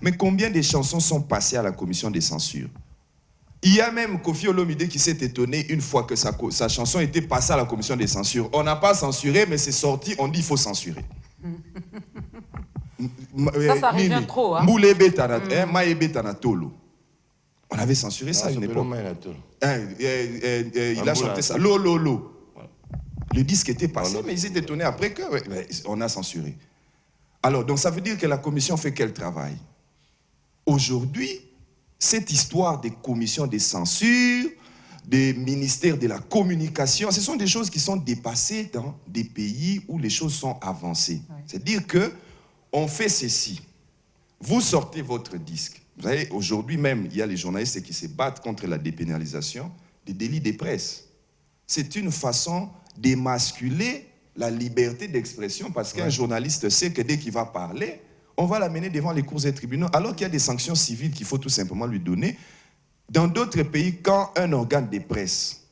Mais combien de chansons sont passées à la commission des censures? Il y a même Koffi Olomide qui s'est étonné une fois que sa chanson était passée à la commission des censures. On n'a pas censuré, mais c'est sorti, on dit qu'il faut censurer. Ça revient trop. Hein? On avait censuré ça à une époque. Il a chanté ça. Lo. Le disque était passé, mais ils étaient étonnés après qu'on a censuré. Alors, donc ça veut dire que la commission fait quel travail? Aujourd'hui, cette histoire des commissions de censure, des ministères de la communication, ce sont des choses qui sont dépassées dans des pays où les choses sont avancées. Ouais. C'est-à-dire que on fait ceci. Vous sortez votre disque. Vous savez, aujourd'hui même, il y a les journalistes qui se battent contre la dépénalisation des délits de presse. C'est une façon d'émasculer la liberté d'expression parce qu'un journaliste sait que dès qu'il va parler, on va l'amener devant les cours et tribunaux, alors qu'il y a des sanctions civiles qu'il faut tout simplement lui donner. Dans d'autres pays, quand un organe de presse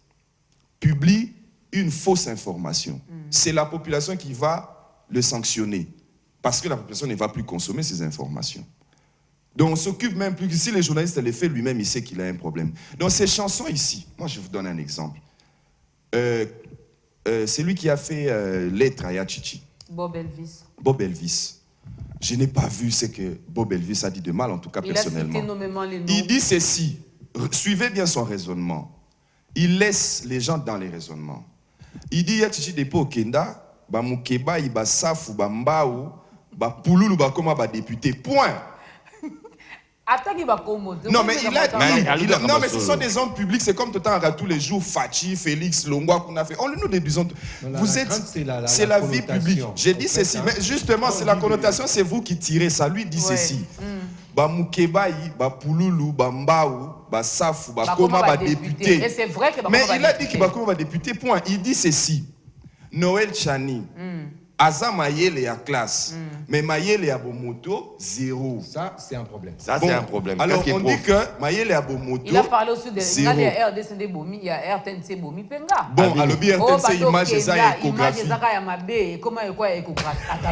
publie une fausse information, c'est la population qui va le sanctionner parce que la population ne va plus consommer ces informations. Donc on s'occupe même plus, si les journalistes le fait lui-même, il sait qu'il a un problème. Donc ces chansons ici, moi je vous donne un exemple. C'est lui qui a fait Lettre à Yachichi. Bob Elvis. Bob Elvis. Je n'ai pas vu ce que Bob Elvis a dit de mal, en tout cas personnellement. Il a cité nommément les noms. Il dit ceci, suivez bien son raisonnement. Il laisse les gens dans les raisonnements. Il dit Yachichi Depo Kenda, ba Mukeba, ba Safu, ba Mbao, ba Pululu, ba Koma, ba député. Point. Non, mais il a dit. Non, mais ce sont des hommes publics, c'est comme tout le temps, tous les jours, Fachi, Félix, Longwa, qu'on a fait. On nous déduisons. Vous êtes. C'est la vie publique. J'ai dit ceci, mais justement, c'est la connotation, c'est vous qui tirez ça. Lui dit ceci. Ba Mukebaï, ba Pululu, ba Mbao, ba Safu, ba Koma, ba député. Et c'est vrai que mais il a dit qu'il va Koma, ba député, point. Il dit ceci. Noël Chani. Aza Mayele ya classe, mais Mayele ya Bomoto, 0. Ça, c'est un problème. Ça, c'est un problème. Alors, on dit que Mayele ya Bomoto, il a parlé aussi de 0. Il y a RDC Bomi, il y a RTNC Bomi Penga. Bon, alors, RTNC, image, c'est ça, échographie.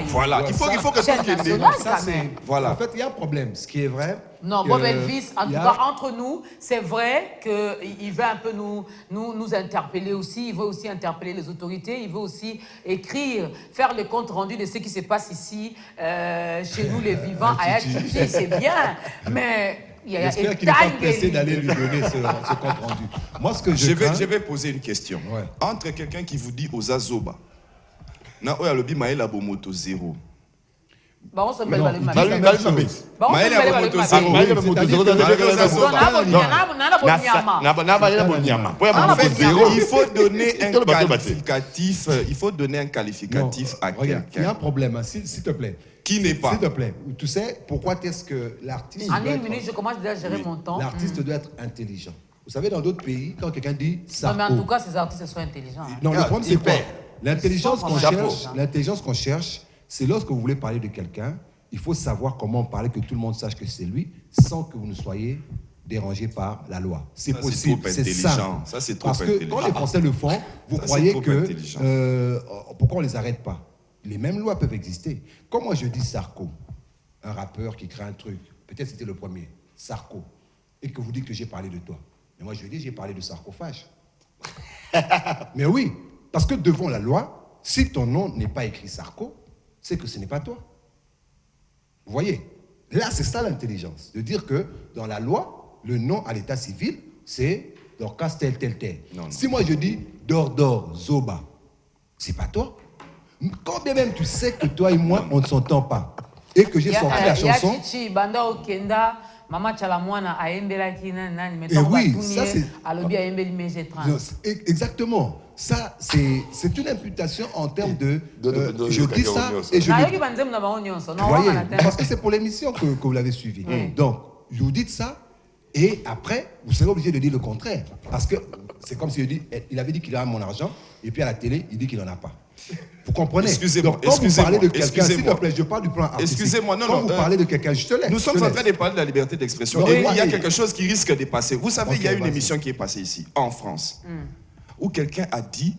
Voilà, il faut que tout le monde. Voilà. En fait, il y a un problème. Ce qui est vrai. Non, Bob Elvis, en tout cas, entre nous, c'est vrai qu'il veut un peu nous interpeller aussi. Il veut aussi interpeller les autorités. Il veut aussi écrire, faire le compte rendu de ce qui se passe ici, chez nous, les vivants, à Yachichi, c'est bien. Mais il y a j'espère qu'il n'est pas pressé d'aller lui donner ce compte rendu. Moi, ce que je vais poser une question. Ouais. Entre quelqu'un qui vous dit aux Azoba, na oya lobi Maël Abomoto 0. Bah on se met dans le il faut donner un qualificatif à quelqu'un. Il y a un problème, s'il te plaît. Qui n'est pas. S'il te plaît, tu sais pourquoi est-ce que l'artiste... En une minute, je commence déjà à gérer mon temps. L'artiste doit être intelligent. Vous savez, dans d'autres pays, quand quelqu'un dit Sarko... Non, mais en tout cas, ces artistes sont intelligents. Non, le problème, c'est quoi? L'intelligence qu'on cherche, c'est lorsque vous voulez parler de quelqu'un, il faut savoir comment parler, que tout le monde sache que c'est lui, sans que vous ne soyez dérangé par la loi. C'est possible, c'est simple. Ça, c'est trop intelligent. Parce que quand les Français le font, vous croyez que... pourquoi on ne les arrête pas? Les mêmes lois peuvent exister. Quand moi je dis Sarko, un rappeur qui crée un truc, peut-être c'était le premier, Sarko, et que vous dites que j'ai parlé de toi. Mais moi je dis j'ai parlé de sarcophage. Mais oui, parce que devant la loi, si ton nom n'est pas écrit Sarko, c'est que ce n'est pas toi. Vous voyez? Là, c'est ça l'intelligence. De dire que dans la loi, le nom à l'état civil, c'est Dorcas tel. Non. Si moi je dis Dordor, Zoba, c'est pas toi. Quand bien même tu sais que toi et moi, on ne s'entend pas. Et que j'ai sorti la chanson... Et oui, ça c'est... Exactement. Ça, c'est une imputation en termes de... je dis ça et je le... Vous voyez, parce que c'est pour l'émission que vous l'avez suivi. Donc, vous dites ça et après, vous serez obligé de dire le contraire. Parce que c'est comme s'il avait dit qu'il a mon argent et puis à la télé, il dit qu'il n'en a pas. Vous comprenez? Excusez-moi. Donc, quand vous parlez de quelqu'un, s'il te plaît, je parle du plan artistique. Excusez-moi, non. Quand vous parlez de quelqu'un, je te laisse. Nous sommes en train de parler de la liberté d'expression. Et il y a quelque chose qui risque de passer. Vous savez, il y a une émission qui est passée ici, en France, où quelqu'un a dit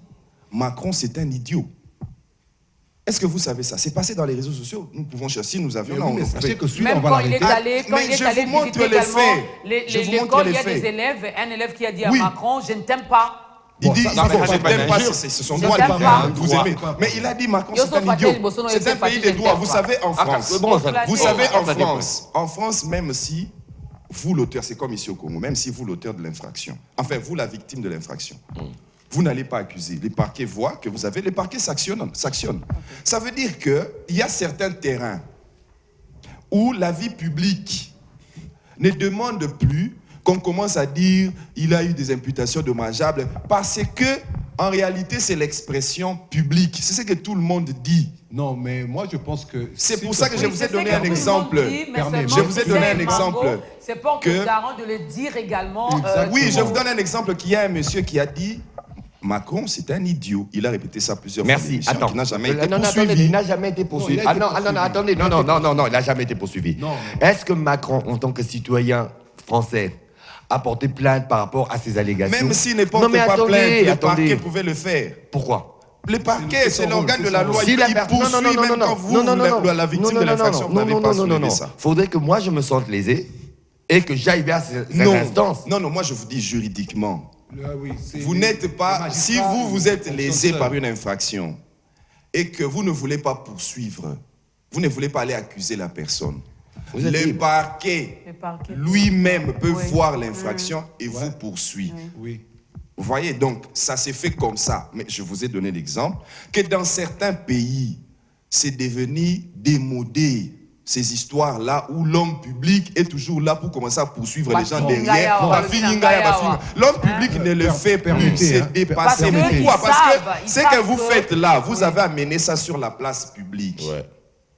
Macron, c'est un idiot. Est-ce que vous savez ça? C'est passé dans les réseaux sociaux. Nous pouvons chercher, nous avions... Non, mais sachez que celui-là, on va l'arrêter. Quand il est allé visiter également l'école, il y a des élèves, un élève qui a dit à Macron, je ne t'aime pas. Il dit, c'est son droit, vous aimez. Mais il a dit, Macron, c'est un idiot. C'est un pays de droit. Vous savez, en France, même si vous, l'auteur, c'est comme ici au Congo, même si vous, l'auteur de l'infraction, enfin, vous, la victime de l'infraction, vous n'allez pas accuser. Les parquets voient que vous avez... Les parquets s'actionnent. Ça veut dire qu'il y a certains terrains où la vie publique ne demande plus qu'on commence à dire il a eu des imputations dommageables parce que En réalité, c'est l'expression publique. C'est ce que tout le monde dit. Non, mais moi, je pense que... C'est s'il pour te ça que plaît, je vous ai donné un exemple. Je vous ai donné un exemple. C'est pas que garant de le dire également. Oui, je vous donne un exemple qu'il y a un monsieur qui a dit Macron, c'est un idiot. Il a répété ça plusieurs fois. Merci. Attends. Il n'a jamais été non, poursuivi. attendez, il n'a jamais été poursuivi. Non, il a été non, attendez. Non, il n'a jamais été poursuivi. Non. Est-ce que Macron, en tant que citoyen français, a porté plainte par rapport à ces allégations? Même s'il ne porte pas plainte, le parquet pouvait le faire. Pourquoi? Le parquet, c'est l'organe de la loi. Si Il poursuit même quand vous, la victime de l'infraction, vous n'avez pas soulevé ça. Faudrait que moi, je me sente lésé et que j'aille vers ces instances. Non, moi, je vous dis juridiquement. Oui, Vous n'êtes pas... Si vous êtes lésé par une infraction et que vous ne voulez pas poursuivre, vous ne voulez pas aller accuser la personne, le parquet lui-même peut voir l'infraction et vous poursuit. Oui. Vous voyez, donc, ça s'est fait comme ça. Mais je vous ai donné l'exemple que dans certains pays, c'est devenu démodé, ces histoires-là, où l'homme public est toujours là pour commencer à poursuivre les gens derrière. L'homme public ne le fait plus, c'est dépassé. Pourquoi? Parce que ce que vous faites là, vous avez amené ça sur la place publique. Ouais.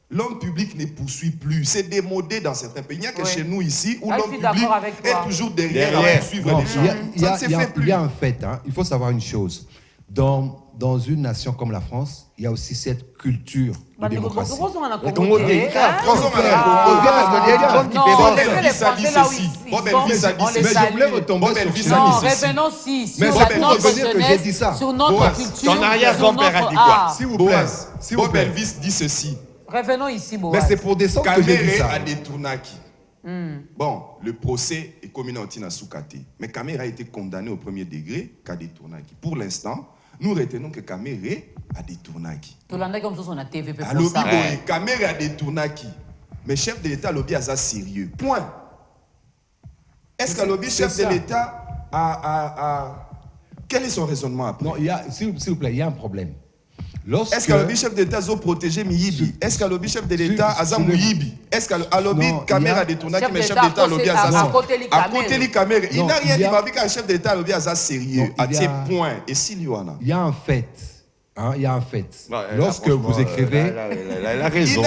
L'homme public ne poursuit plus. C'est démodé dans certains pays. Il n'y a que chez nous ici où l'homme public est toujours derrière à poursuivre les gens. Il y a un fait, hein, il faut savoir une chose. Dans une nation comme la France, il y a aussi cette culture de démocratie. Sur notre culture. Ton arrière-grand-père a dit quoi? S'il vous plaît. Bob Elvis dit ceci. Revenons ici, Boaz. Mais c'est pour descendre que j'ai dit Kamere ça. a détournaki. Bon, le procès est commis dans Tina Soukate. Mais Kamere a été condamné au premier degré qu'à détournaki. Pour l'instant, nous retenons que Kamere a détournaki. Alors, Kamere a détournaki. Mais chef de l'État, lobby a ça sérieux. Point. Est-ce que le chef de l'État a... Quel est son raisonnement après? Non, s'il vous plaît, il y a un problème. Est-ce que le chef d'État a protégé Miyibi? Est-ce que le chef de l'État a Mouyibi? Est-ce que le Kamere a détourné mais le chef d'État a lobby à côté de Kamere? Il n'a rien dit, mais qu'un chef d'État a lobby à sérieux. À tes points. Et s'il y en a? Il y a un fait. Hein, il y a un fait. Lorsque vous écrivez... Elle a raison.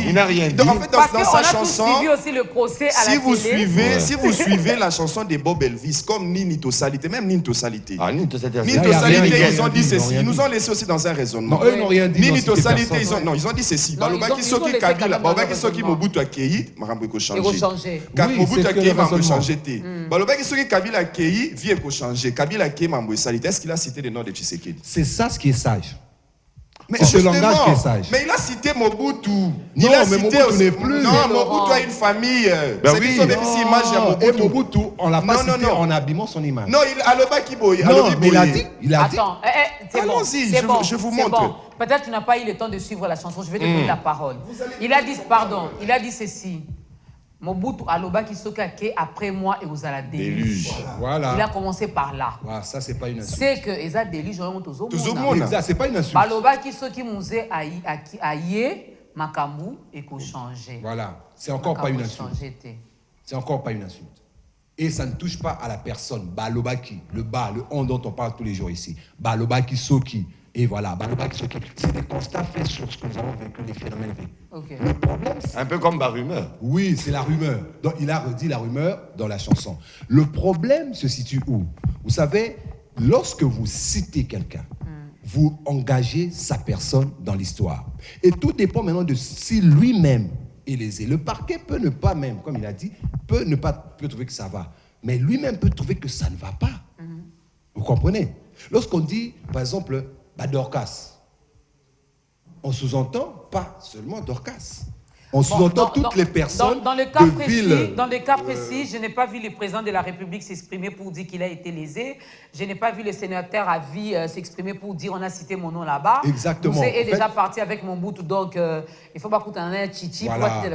Il n'a rien dit. Donc, en fait, dans sa chanson, aussi le procès à si vous suivez la chanson de Bob Elvis, comme Nini Tosalité, même Nini Tosalité. Nini Tosalité, ils ont dit ceci. Ils nous ont laissé aussi dans un raisonnement. Non, eux n'ont rien dit. Nini Tosalité, ils ont dit ceci. Balobaki Soki Kabila, Balobaki Soki Mobutu Akei, Marambo Eko changé. Mobutu Akei, Marambo changé. Balobaki Soki Kabila Akei, vie Eko changé. Kabila Akei, Marambo Salite. Est-ce qu'il a cité le nom de Tshisekedi? C'est ça ce qui est sage. Mais ce langage qui est sage. Mais il a cité Mobutu. Non, mais Mobutu n'est plus. Non, Mobutu a une famille. C'est oui. Et Mobutu, on l'a pas cité en abîmant son image. Non, Aloba Kiboye. Non, mais il a dit. Attends, c'est bon. Allons-y, je vous montre. Bon. Peut-être tu n'as pas eu le temps de suivre la chanson. Je vais te donner la parole. Il a dit ceci. Mobutu aloba ki soki ake après moi et aux ala déluge. Voilà. Il a commencé par là. Voilà, ça c'est pas une insulte. C'est que eza déluge on tozo Ça c'est pas une insulte. Aloba ki soki muze aye makambu et ko changer. Voilà, c'est encore pas une insulte. C'est encore pas une insulte. Et ça ne touche pas à la personne. Balobaki, le on dont on parle tous les jours ici. Balobaki soki. Et voilà, c'est des constats faits sur ce que nous avons vécu, les phénomènes vécus. Okay. Le problème, c'est... Un peu comme ma rumeur. Oui, c'est la rumeur. Donc, il a redit la rumeur dans la chanson. Le problème se situe où? Vous savez, lorsque vous citez quelqu'un, vous engagez sa personne dans l'histoire. Et tout dépend maintenant de si lui-même est lésé. Le parquet peut ne pas même, comme il a dit, peut trouver que ça va. Mais lui-même peut trouver que ça ne va pas. Vous comprenez? Lorsqu'on dit, par exemple, Dorcas, on sous-entend pas seulement Dorcas. On sous-entend toutes les personnes dans le cas précis, je n'ai pas vu le président de la République s'exprimer pour dire qu'il a été lésé. Je n'ai pas vu le sénateur à vie s'exprimer pour dire on a cité mon nom là-bas. Exactement. Vous est déjà parti avec mon bout, donc il faut pas qu'on ait chichi pour être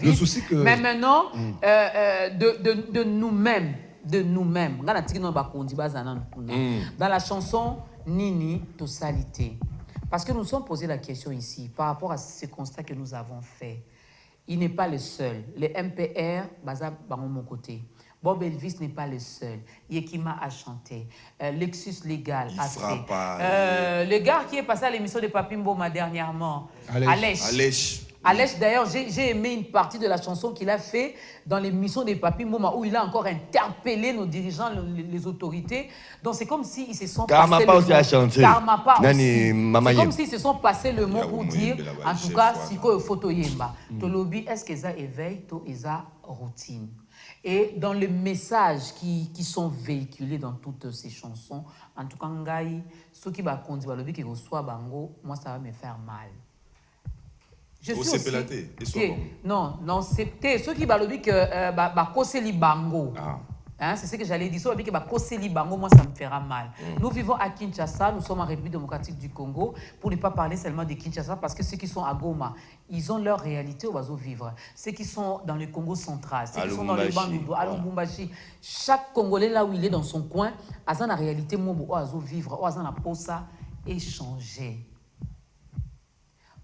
le souci que... Mais maintenant, de nous-mêmes, dans la chanson Nini Tosalité. Parce que nous sommes posé la question ici, par rapport à ce constat que nous avons fait. Il n'est pas le seul. Les MPR, Baza, mon côté. Bob Elvis n'est pas le seul. Yekima a chanté. Lexus Légal a fait. Le gars qui est passé à l'émission de Papi Mboma dernièrement, Alèche. Alèche, d'ailleurs, j'ai aimé une partie de la chanson qu'il a fait dans l'émission de Papi Mboma où il a encore interpellé nos dirigeants, les autorités. Donc c'est comme s'ils se sont passés le mot. Karmapa aussi. C'est comme s'ils se sont passés le mot pour dire, en tout cas, Siko Photo Yemba. Tolobi, est-ce que ça éveille, to esa routine? Et dans les messages qui sont véhiculés dans toutes ces chansons, en tout cas, ceux qui vont conduire le qui reçoit Bango, moi ça va me faire mal. Je suis aussi... Non, c'était ceux qui vont dire que Koseli Bango. Hein, c'est ce que j'allais dire. Ceux qui vont Koseli Bango, moi ça me fera mal. Nous vivons à Kinshasa, nous sommes en République démocratique du Congo, pour ne pas parler seulement de Kinshasa, parce que ceux qui sont à Goma, ils ont leur réalité où ils vont vivre. Ceux qui sont dans le Congo central, ceux qui sont dans le Bandundu, à Lubumbashi, chaque Congolais là où il est dans son coin, a la réalité où ils vont vivre, où ils ont pour ça échanger.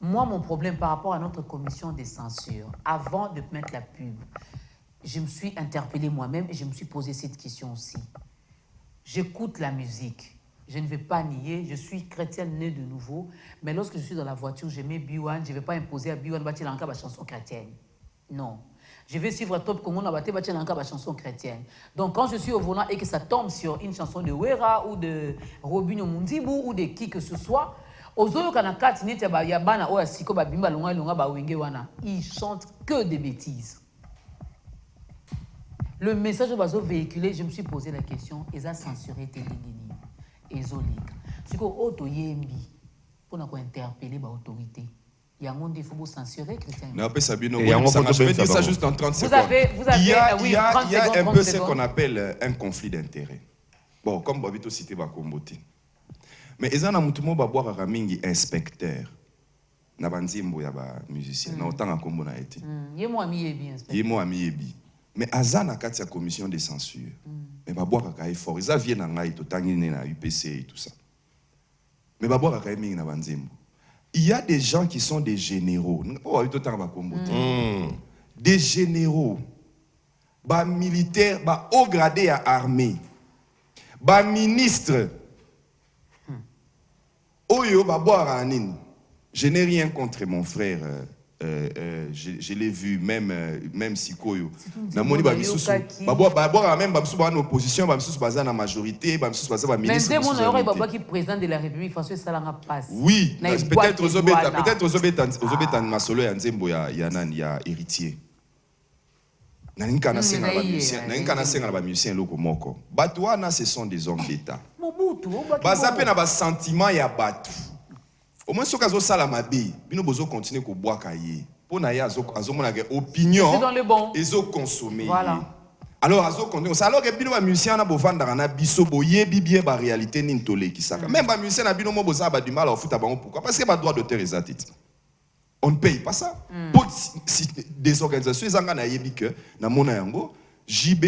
Moi, mon problème par rapport à notre commission de censure, avant de mettre la pub, je me suis interpellée moi-même et je me suis posé cette question aussi. J'écoute la musique. Je ne vais pas nier, je suis chrétienne née de nouveau, mais lorsque je suis dans la voiture, je mets Biwan, je ne vais pas imposer à Biwan de la chanson chrétienne. Non. Je vais suivre Top Congo, la chanson chrétienne. Donc quand je suis au volant et que ça tombe sur une chanson de Wera ou de Robinho Mundibou ou de qui que ce soit, ils chantent que des bêtises. Le message que vous véhiculé, je me suis posé la question, ils ont censuré Téléguini, ils ont ligue. C'est que auto yembi pour nous interpeller l'autorité. Il y a un monde il faut censurer Christian. Non, je vais dire ça juste en 30 secondes. Il y a un peu ce qu'on appelle un conflit d'intérêts. Bon, comme Babito cité Bakomboti. Mais ils ont un boire à mingi inspecteur. Na banzimbo ya ba musicien. Na autant en combo na été. Yemo ami yebi inspecteur. Yemo ami yebi. Mais azana kati ya commission de censure. Mais ba boire ka effort. Ils viennent na ngai to tangine na UPC et tout ça. Mais ba boire ka mingi na banzimbo. Il y a des gens qui sont des généraux. Des généraux, bah militaires, bah haut gradé à armée, bah ministre. Oyo bah boire anin. Je n'ai rien contre mon frère. Je l'ai vu même si Koyo. Namoni ba misusu. Bah boire même bah misusu ba en opposition, bah misusu baza na majorité, bah misusu baza ba ministre. Mais c'est mon aurait baba qui président de la République François Salanga passe. Oui, peut-être aux obéta masolo ya nzembo ya nani ya héritier. Na nkana senga ba musicien loko moko. Batu wana ce sont des hommes d'état. Mobutu, baza pe na ba sentiment ya batu. Au moins ce kazo sala mabe, bino bozo continuer ko boaka ye. Pona ya azomona ke opinion. C'est dans le bon. Ezo consommer. Voilà. Alors azo continuer. Alors que bino ba musicien na bovanda na biso boye bibie ba réalité ni ntolé ki saka. Même ba musicien na bino mo boza ba du mal au futa bango pourquoi? Parce que ba droit d'auteur ezatiti. On ne paye pas ça. Pour des organisations ezanga na yebi que na mona yango JB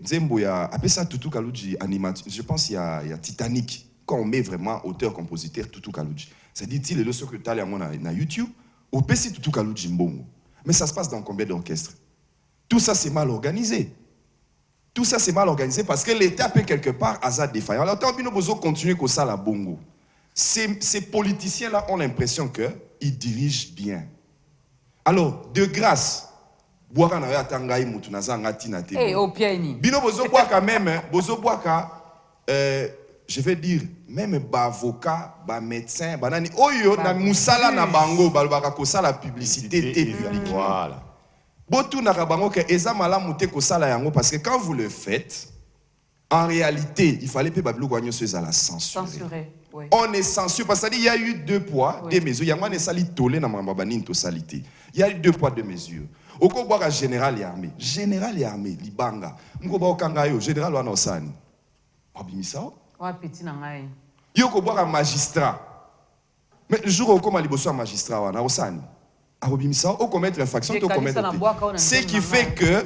Nzembo ya apesa Tutu Kaluji animateur. Je pense il y a Titanic quand on met vraiment auteur compositeur Tutu Kaluji. C'est dit-il le secrétaire na YouTube, au PC Tutu Kaluji Mbongo. Mais ça se passe dans combien d'orchestres? Tout ça c'est mal organisé. Tout ça c'est mal organisé parce que l'État peut quelque part hasard défaillant. Alors tant que nous continuer comme ça la bongo. Ces politiciens là ont l'impression que ils dirigent bien. Alors de grâce, boire na ya tangai mutu na zanga tina te. Eh au piani. Bino bozo boire quand même, bozo boire je vais dire même ba avocat, ba médecin, ba nani oyo na musala na bango balobaka ko sala publicité té publique. Voilà. Botu na bango que eza malamu te ko sala yango parce que quand vous le faites en réalité, il fallait pas babilo gagner ce la censure. Censuré. Oui. On est censuré parce qu'il y a eu 2 poids, 2 mesures. Il y a moins sali tolé na mambabani to salité. Il y a eu 2 poids 2 mesures. Oko boka général et armée. Général et armée libanga. Ngo ba okanga yo général wana osani. Abimisa. Ouais, petit na ngai. Yoko boka magistrat. Mais le jour où comme liboso magistrat wana osani. Abimisa o commettre infraction to commettre. Ce qui fait que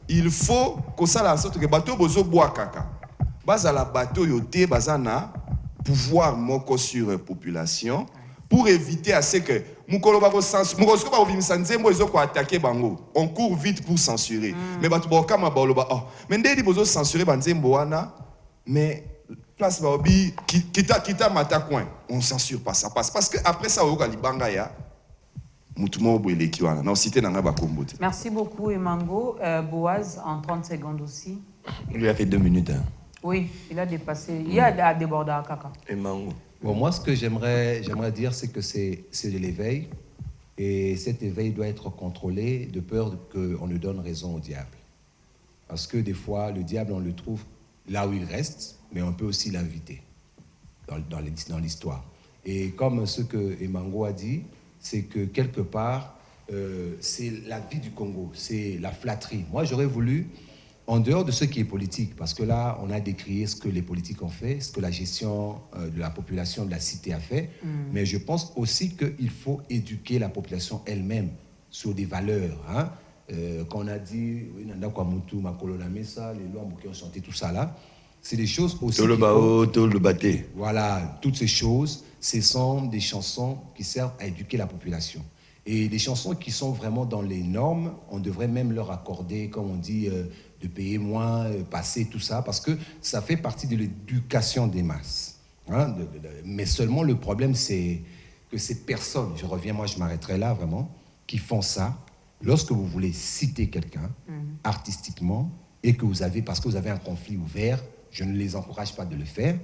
il faut que ça la sorte que bateau bozo boa kaka. Baza la bateau yoté bazana pouvoir moko sur population pour éviter à ce que mukolo ba ko censurer mukolo ba obimisa nzembo ezo ko attaquer bango on court vite pour censurer mais batu ba kama ba loba oh mais ndedi bozo censurer ba nzembo wana mais place ba obi kita mata coin on censure pas ça passe parce que après ça oyoka libanga ya mutu mo boeleki wana na cité nanga ba kombo te. Merci beaucoup Emango. Boaz en 30 secondes aussi. Il lui a fait 2 minutes. Hein. Oui, il a dépassé. Il a débordé à caca. Emango. Bon, moi, ce que j'aimerais dire, c'est que c'est de l'éveil. Et cet éveil doit être contrôlé de peur qu'on ne donne raison au diable. Parce que des fois, le diable, on le trouve là où il reste, mais on peut aussi l'inviter dans l'histoire. Et comme ce que Emango a dit, c'est que quelque part, c'est la vie du Congo, c'est la flatterie. Moi, j'aurais voulu, en dehors de ce qui est politique, parce que là, on a décrié ce que les politiques ont fait, ce que la gestion de la population de la cité a fait, mais je pense aussi qu'il faut éduquer la population elle-même sur des valeurs. Hein. Quand on a dit, Nanda Kwamutu, Makolo Namesa, les lois qui ont chanté, tout ça là, c'est des choses aussi... Tout le bao, tout le baté. Voilà, toutes ces choses, ce sont des chansons qui servent à éduquer la population. Et des chansons qui sont vraiment dans les normes, on devrait même leur accorder, comme on dit, de payer moins, passer, tout ça, parce que ça fait partie de l'éducation des masses. Hein, mais seulement le problème, c'est que ces personnes, je reviens, moi je m'arrêterai là vraiment, qui font ça, lorsque vous voulez citer quelqu'un artistiquement, et que vous avez, parce que vous avez un conflit ouvert, je ne les encourage pas de le faire.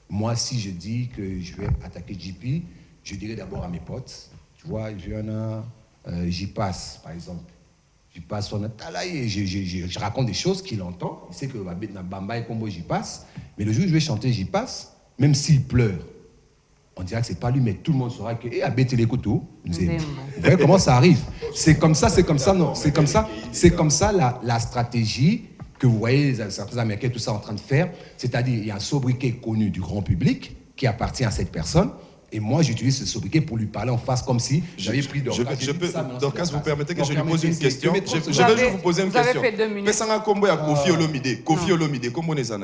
Moi, si je dis que je vais attaquer JP, je dirais d'abord à mes potes, tu vois, j'y passe, par exemple. J'y passe, je raconte des choses qu'il entend. Il sait que Bamba et Combo, j'y passe. Mais le jour où je vais chanter, j'y passe, même s'il pleure, on dirait que c'est pas lui, mais tout le monde saura que, Abé Télékoto, vous voyez comment ça arrive? C'est comme ça, non, c'est comme ça la stratégie que vous voyez certains Américains, tout ça en train de faire. C'est-à-dire, il y a un sobriquet connu du grand public qui appartient à cette personne. Et moi, j'utilise ce sobriquet pour lui parler en face comme si j'avais pris Dorcas. Dorcas, vous permettez que je lui pose une question? Je vais juste vous poser une question. Vous avez fait 2 minutes. Mais ça a combo à Kofi Olomide. Kofi Olomide, comment on est ça?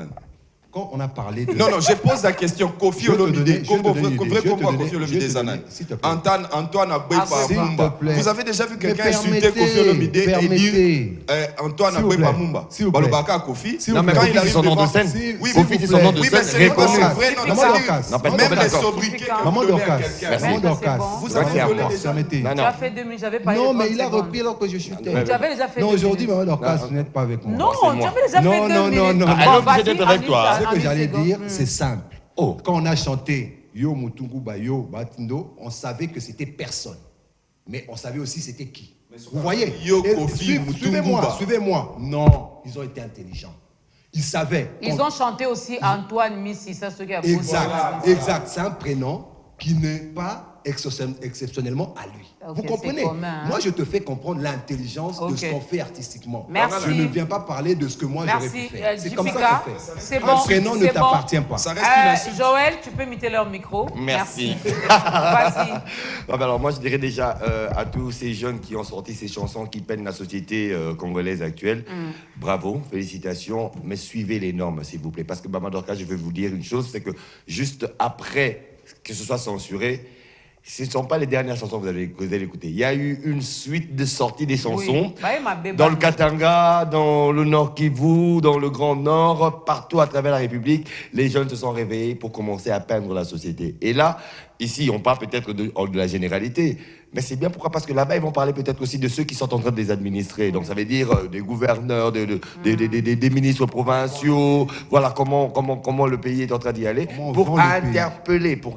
Quand on a parlé de... Non, je pose la question. Kofi Olomide, comment vrai combo à Kofi Olomide Zanan? Antoine Abouepa Mumba. Vous avez déjà vu quelqu'un insulter Kofi Olomide et dire Antoine Abouepa Mumba? Balobaka Kofi. Non, mais Kofi, c'est son nom de scène. Kofi, c'est son nom de scène reconnu. Même les sobriquets. Maman Dorcas. Vous avez violé les gens. Tu as fait 2 minutes, j'avais pas Non, mais il a repris alors que je suis tête. Tu avais déjà fait 2 minutes. Non, aujourd'hui, Maman Dorcas, vous n'êtes pas avec moi. Non, tu avais déjà fait 2 minutes. Non. Alors, vous êtes avec toi. Ce que j'allais dire, c'est simple. Quand on a chanté Yo Mutungu Bayo Batindo, on savait que c'était personne. Mais on savait aussi c'était qui. Vous voyez? Yo Kofi Mutungu. Suivez-moi. Non, ils ont été intelligents. Ils savaient. Ils ont chanté aussi Antoine Missi, ça ce qui a posé. Exact. C'est un prénom qui n'est pas exceptionnellement à lui. Okay, vous comprenez? commun, hein? Moi, je te fais comprendre l'intelligence de ce qu'on fait artistiquement. Merci. Je ne viens pas parler de ce que moi j'aurais pu faire. C'est comme ça qu'on fait. C'est bon. Un prénom ne t'appartient pas. Ça reste une insulte. Joël, tu peux imiter leur micro. Merci. Vas-y. Alors moi je dirais déjà à tous ces jeunes qui ont sorti ces chansons qui peignent la société congolaise actuelle, bravo, félicitations, mais suivez les normes s'il vous plaît. Parce que Maman Dorcas, je veux vous dire une chose, c'est que juste après que ce soit censuré, ce ne sont pas les dernières chansons que vous allez écouter. Il y a eu une suite de sorties des chansons dans le Katanga, dans le Nord Kivu, dans le Grand Nord, partout à travers la République. Les jeunes se sont réveillés pour commencer à peindre la société. Et là, ici, on parle peut-être de la généralité, mais c'est bien pourquoi? Parce que là-bas, ils vont parler peut-être aussi de ceux qui sont en train de les administrer. Donc ça veut dire des gouverneurs, des ministres provinciaux, voilà comment le pays est en train d'y aller, pour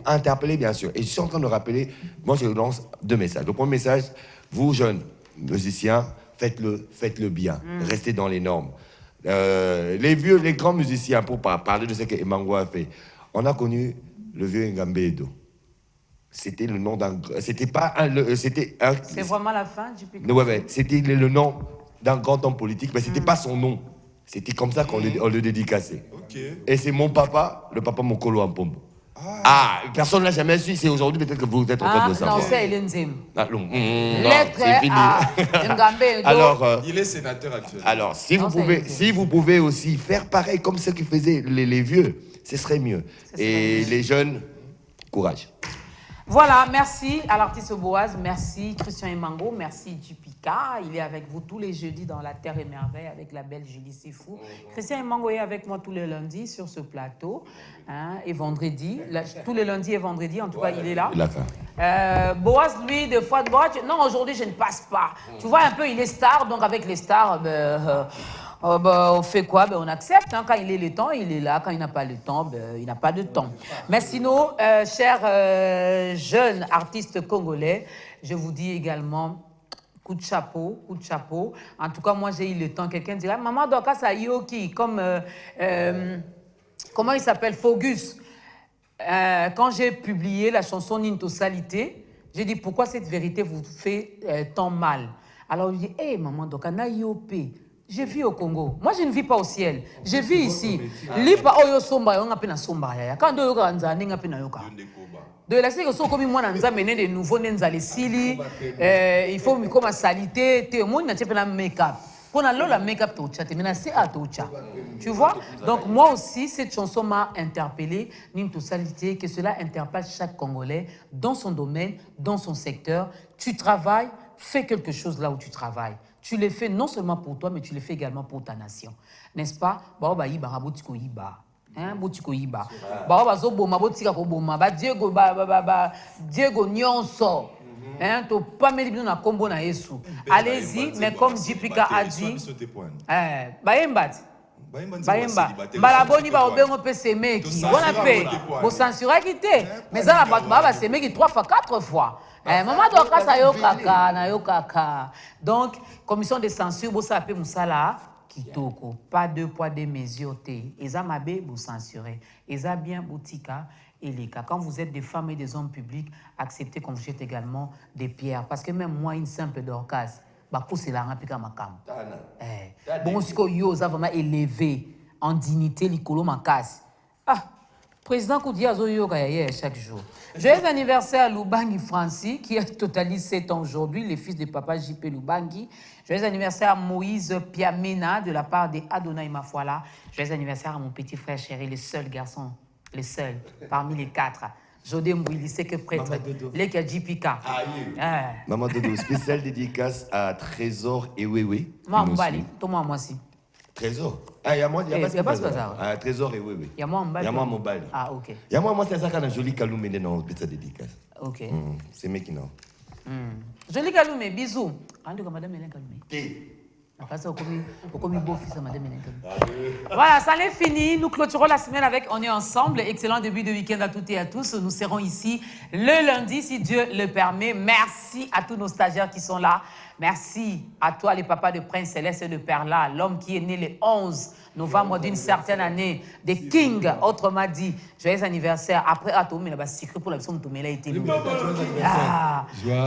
interpeller bien sûr. Et je suis en train de rappeler, moi je lance 2 messages. Le premier message, vous jeunes musiciens, faites-le bien, restez dans les normes. Les grands musiciens, pour parler de ce que Emango a fait, on a connu le vieux Ngambe Edo. C'était le nom d'un... C'était pas un... C'était un... C'est vraiment la fin du pic. Ouais, c'était le nom d'un grand homme politique, mais c'était pas son nom. C'était comme ça qu'on le dédicaçait. Okay. Et c'est mon papa, le papa Mokolo Ampombo. Personne ne l'a jamais su, c'est aujourd'hui peut-être que vous êtes en train de le savoir. Non, c'est Hélène Zem. Non, Lettre c'est fini. à Ngambe Edo. Alors, il est sénateur actuellement. Alors, si vous pouvez aussi faire pareil comme ce que faisaient les vieux, ce serait mieux. Et les jeunes, courage. Voilà, merci à l'artiste Boaz, merci Christian Emango, merci Jipika. Il est avec vous tous les jeudis dans La Terre et Merveille avec la belle Julie Sifou. Christian Emango est avec moi tous les lundis sur ce plateau et vendredi. Tous les lundis et vendredis, en tout cas, il est là. Boaz, lui, des fois, non, aujourd'hui, je ne passe pas. Tu vois, un peu, il est star, donc avec les stars, on fait quoi? On accepte. Hein. Quand il est le temps, il est là. Quand il n'a pas le temps, il n'a pas de temps. Mais sinon, chers jeunes artistes congolais, je vous dis également coup de chapeau, coup de chapeau. En tout cas, moi, j'ai eu le temps. Quelqu'un dirait, Maman Doka, ça yoki, comme, comment il s'appelle, Fogus. Quand j'ai publié la chanson Ninto Salité, j'ai dit, pourquoi cette vérité vous fait tant mal? Alors, il dit, hé, Maman Doka, na yopé. Je vis au Congo. Moi, je ne vis pas au ciel. Je vis ici. Lipa oyo somba yo ngapi na somba ya. Quand do yoka nzane ngapi na yoka. De la série so comme moi na nza mener de nouveaux nenzale sili. Il faut me comme salité, te monde na tepena make-up. Pour na la make-up to chat, mais na c'est à to chat. Tu vois? Donc moi aussi cette chanson m'a interpellé, Ninto Salité, que cela interpelle chaque Congolais dans son domaine, dans son secteur. Tu travailles, fais quelque chose là où tu travailles. Tu le fais non seulement pour toi, mais tu le fais également pour ta nation. N'est-ce pas? Diego Nyonso. Allez-y, mais comme Jipika a dit, Bayemba, balaboni ba obengo pe semeki. Bona pe, bo censura kité. Mais ça la ba semeki 3 fois 4 fois. Maman doit kasa yo kaka na yo kaka. Donc commission de censure bo sa pe musala kitoko. Pas deux poids deux mesures té. Eza mabe bo censurer. Eza bien boutika et les cas. Quand vous êtes des femmes et des hommes publics, acceptez qu'on vous jette également des pierres parce que même moi une simple Dorcas c'est la rapika makam. Bon, si yo ça vraiment élevé en dignité likolo makas. Président Koudia Zoyo Gaïa chaque jour. Joyeux anniversaire à Lubangi Francis qui totalise 7 ans aujourd'hui, le fils de papa JP Lubangi. Joyeux anniversaire à Moïse Piamena de la part de Adonai Mafuala. Joyeux anniversaire à mon petit frère chéri, le seul garçon, le seul parmi les 4. Jodé Mbouili, c'est que prêtre. Les Jipika. Maman Dodo, spéciale dédicace à Trésor et Wewe. Moi, Mbali, toi, moi aussi. Trésor? Il y a moi, il n'y a pas ça. Trésor et Wewe. Il y a moi, Mbali. Il y a moi, Mbali. Ah, ok. Il y a moi, c'est ça qu'on a joli Kaloumé dans spéciale dédicace. Ok. C'est mec qui n'a. Joli Kaloumé, bisous. En tout cas, madame Hélène Kaloumé. Voilà, ça est fini. Nous clôturons la semaine avec On est ensemble. Excellent début de week-end à toutes et à tous. Nous serons ici le lundi, si Dieu le permet. Merci à tous nos stagiaires qui sont là. Merci à toi, les papas de Prince Céleste et de Perla, l'homme qui est né le 11 novembre d'une certaine année, des Kings, autrement dit. Joyeux anniversaire. Après, Tomé, là, secret pour la personne, Tomé, là, était loué.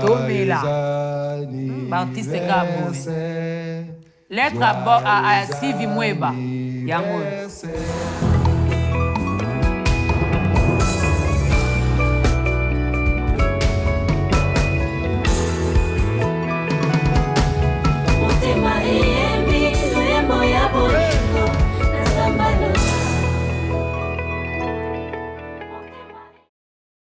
Tomé, là. Artiste Gabo. Lettre à Sylvie Moueba. Yango.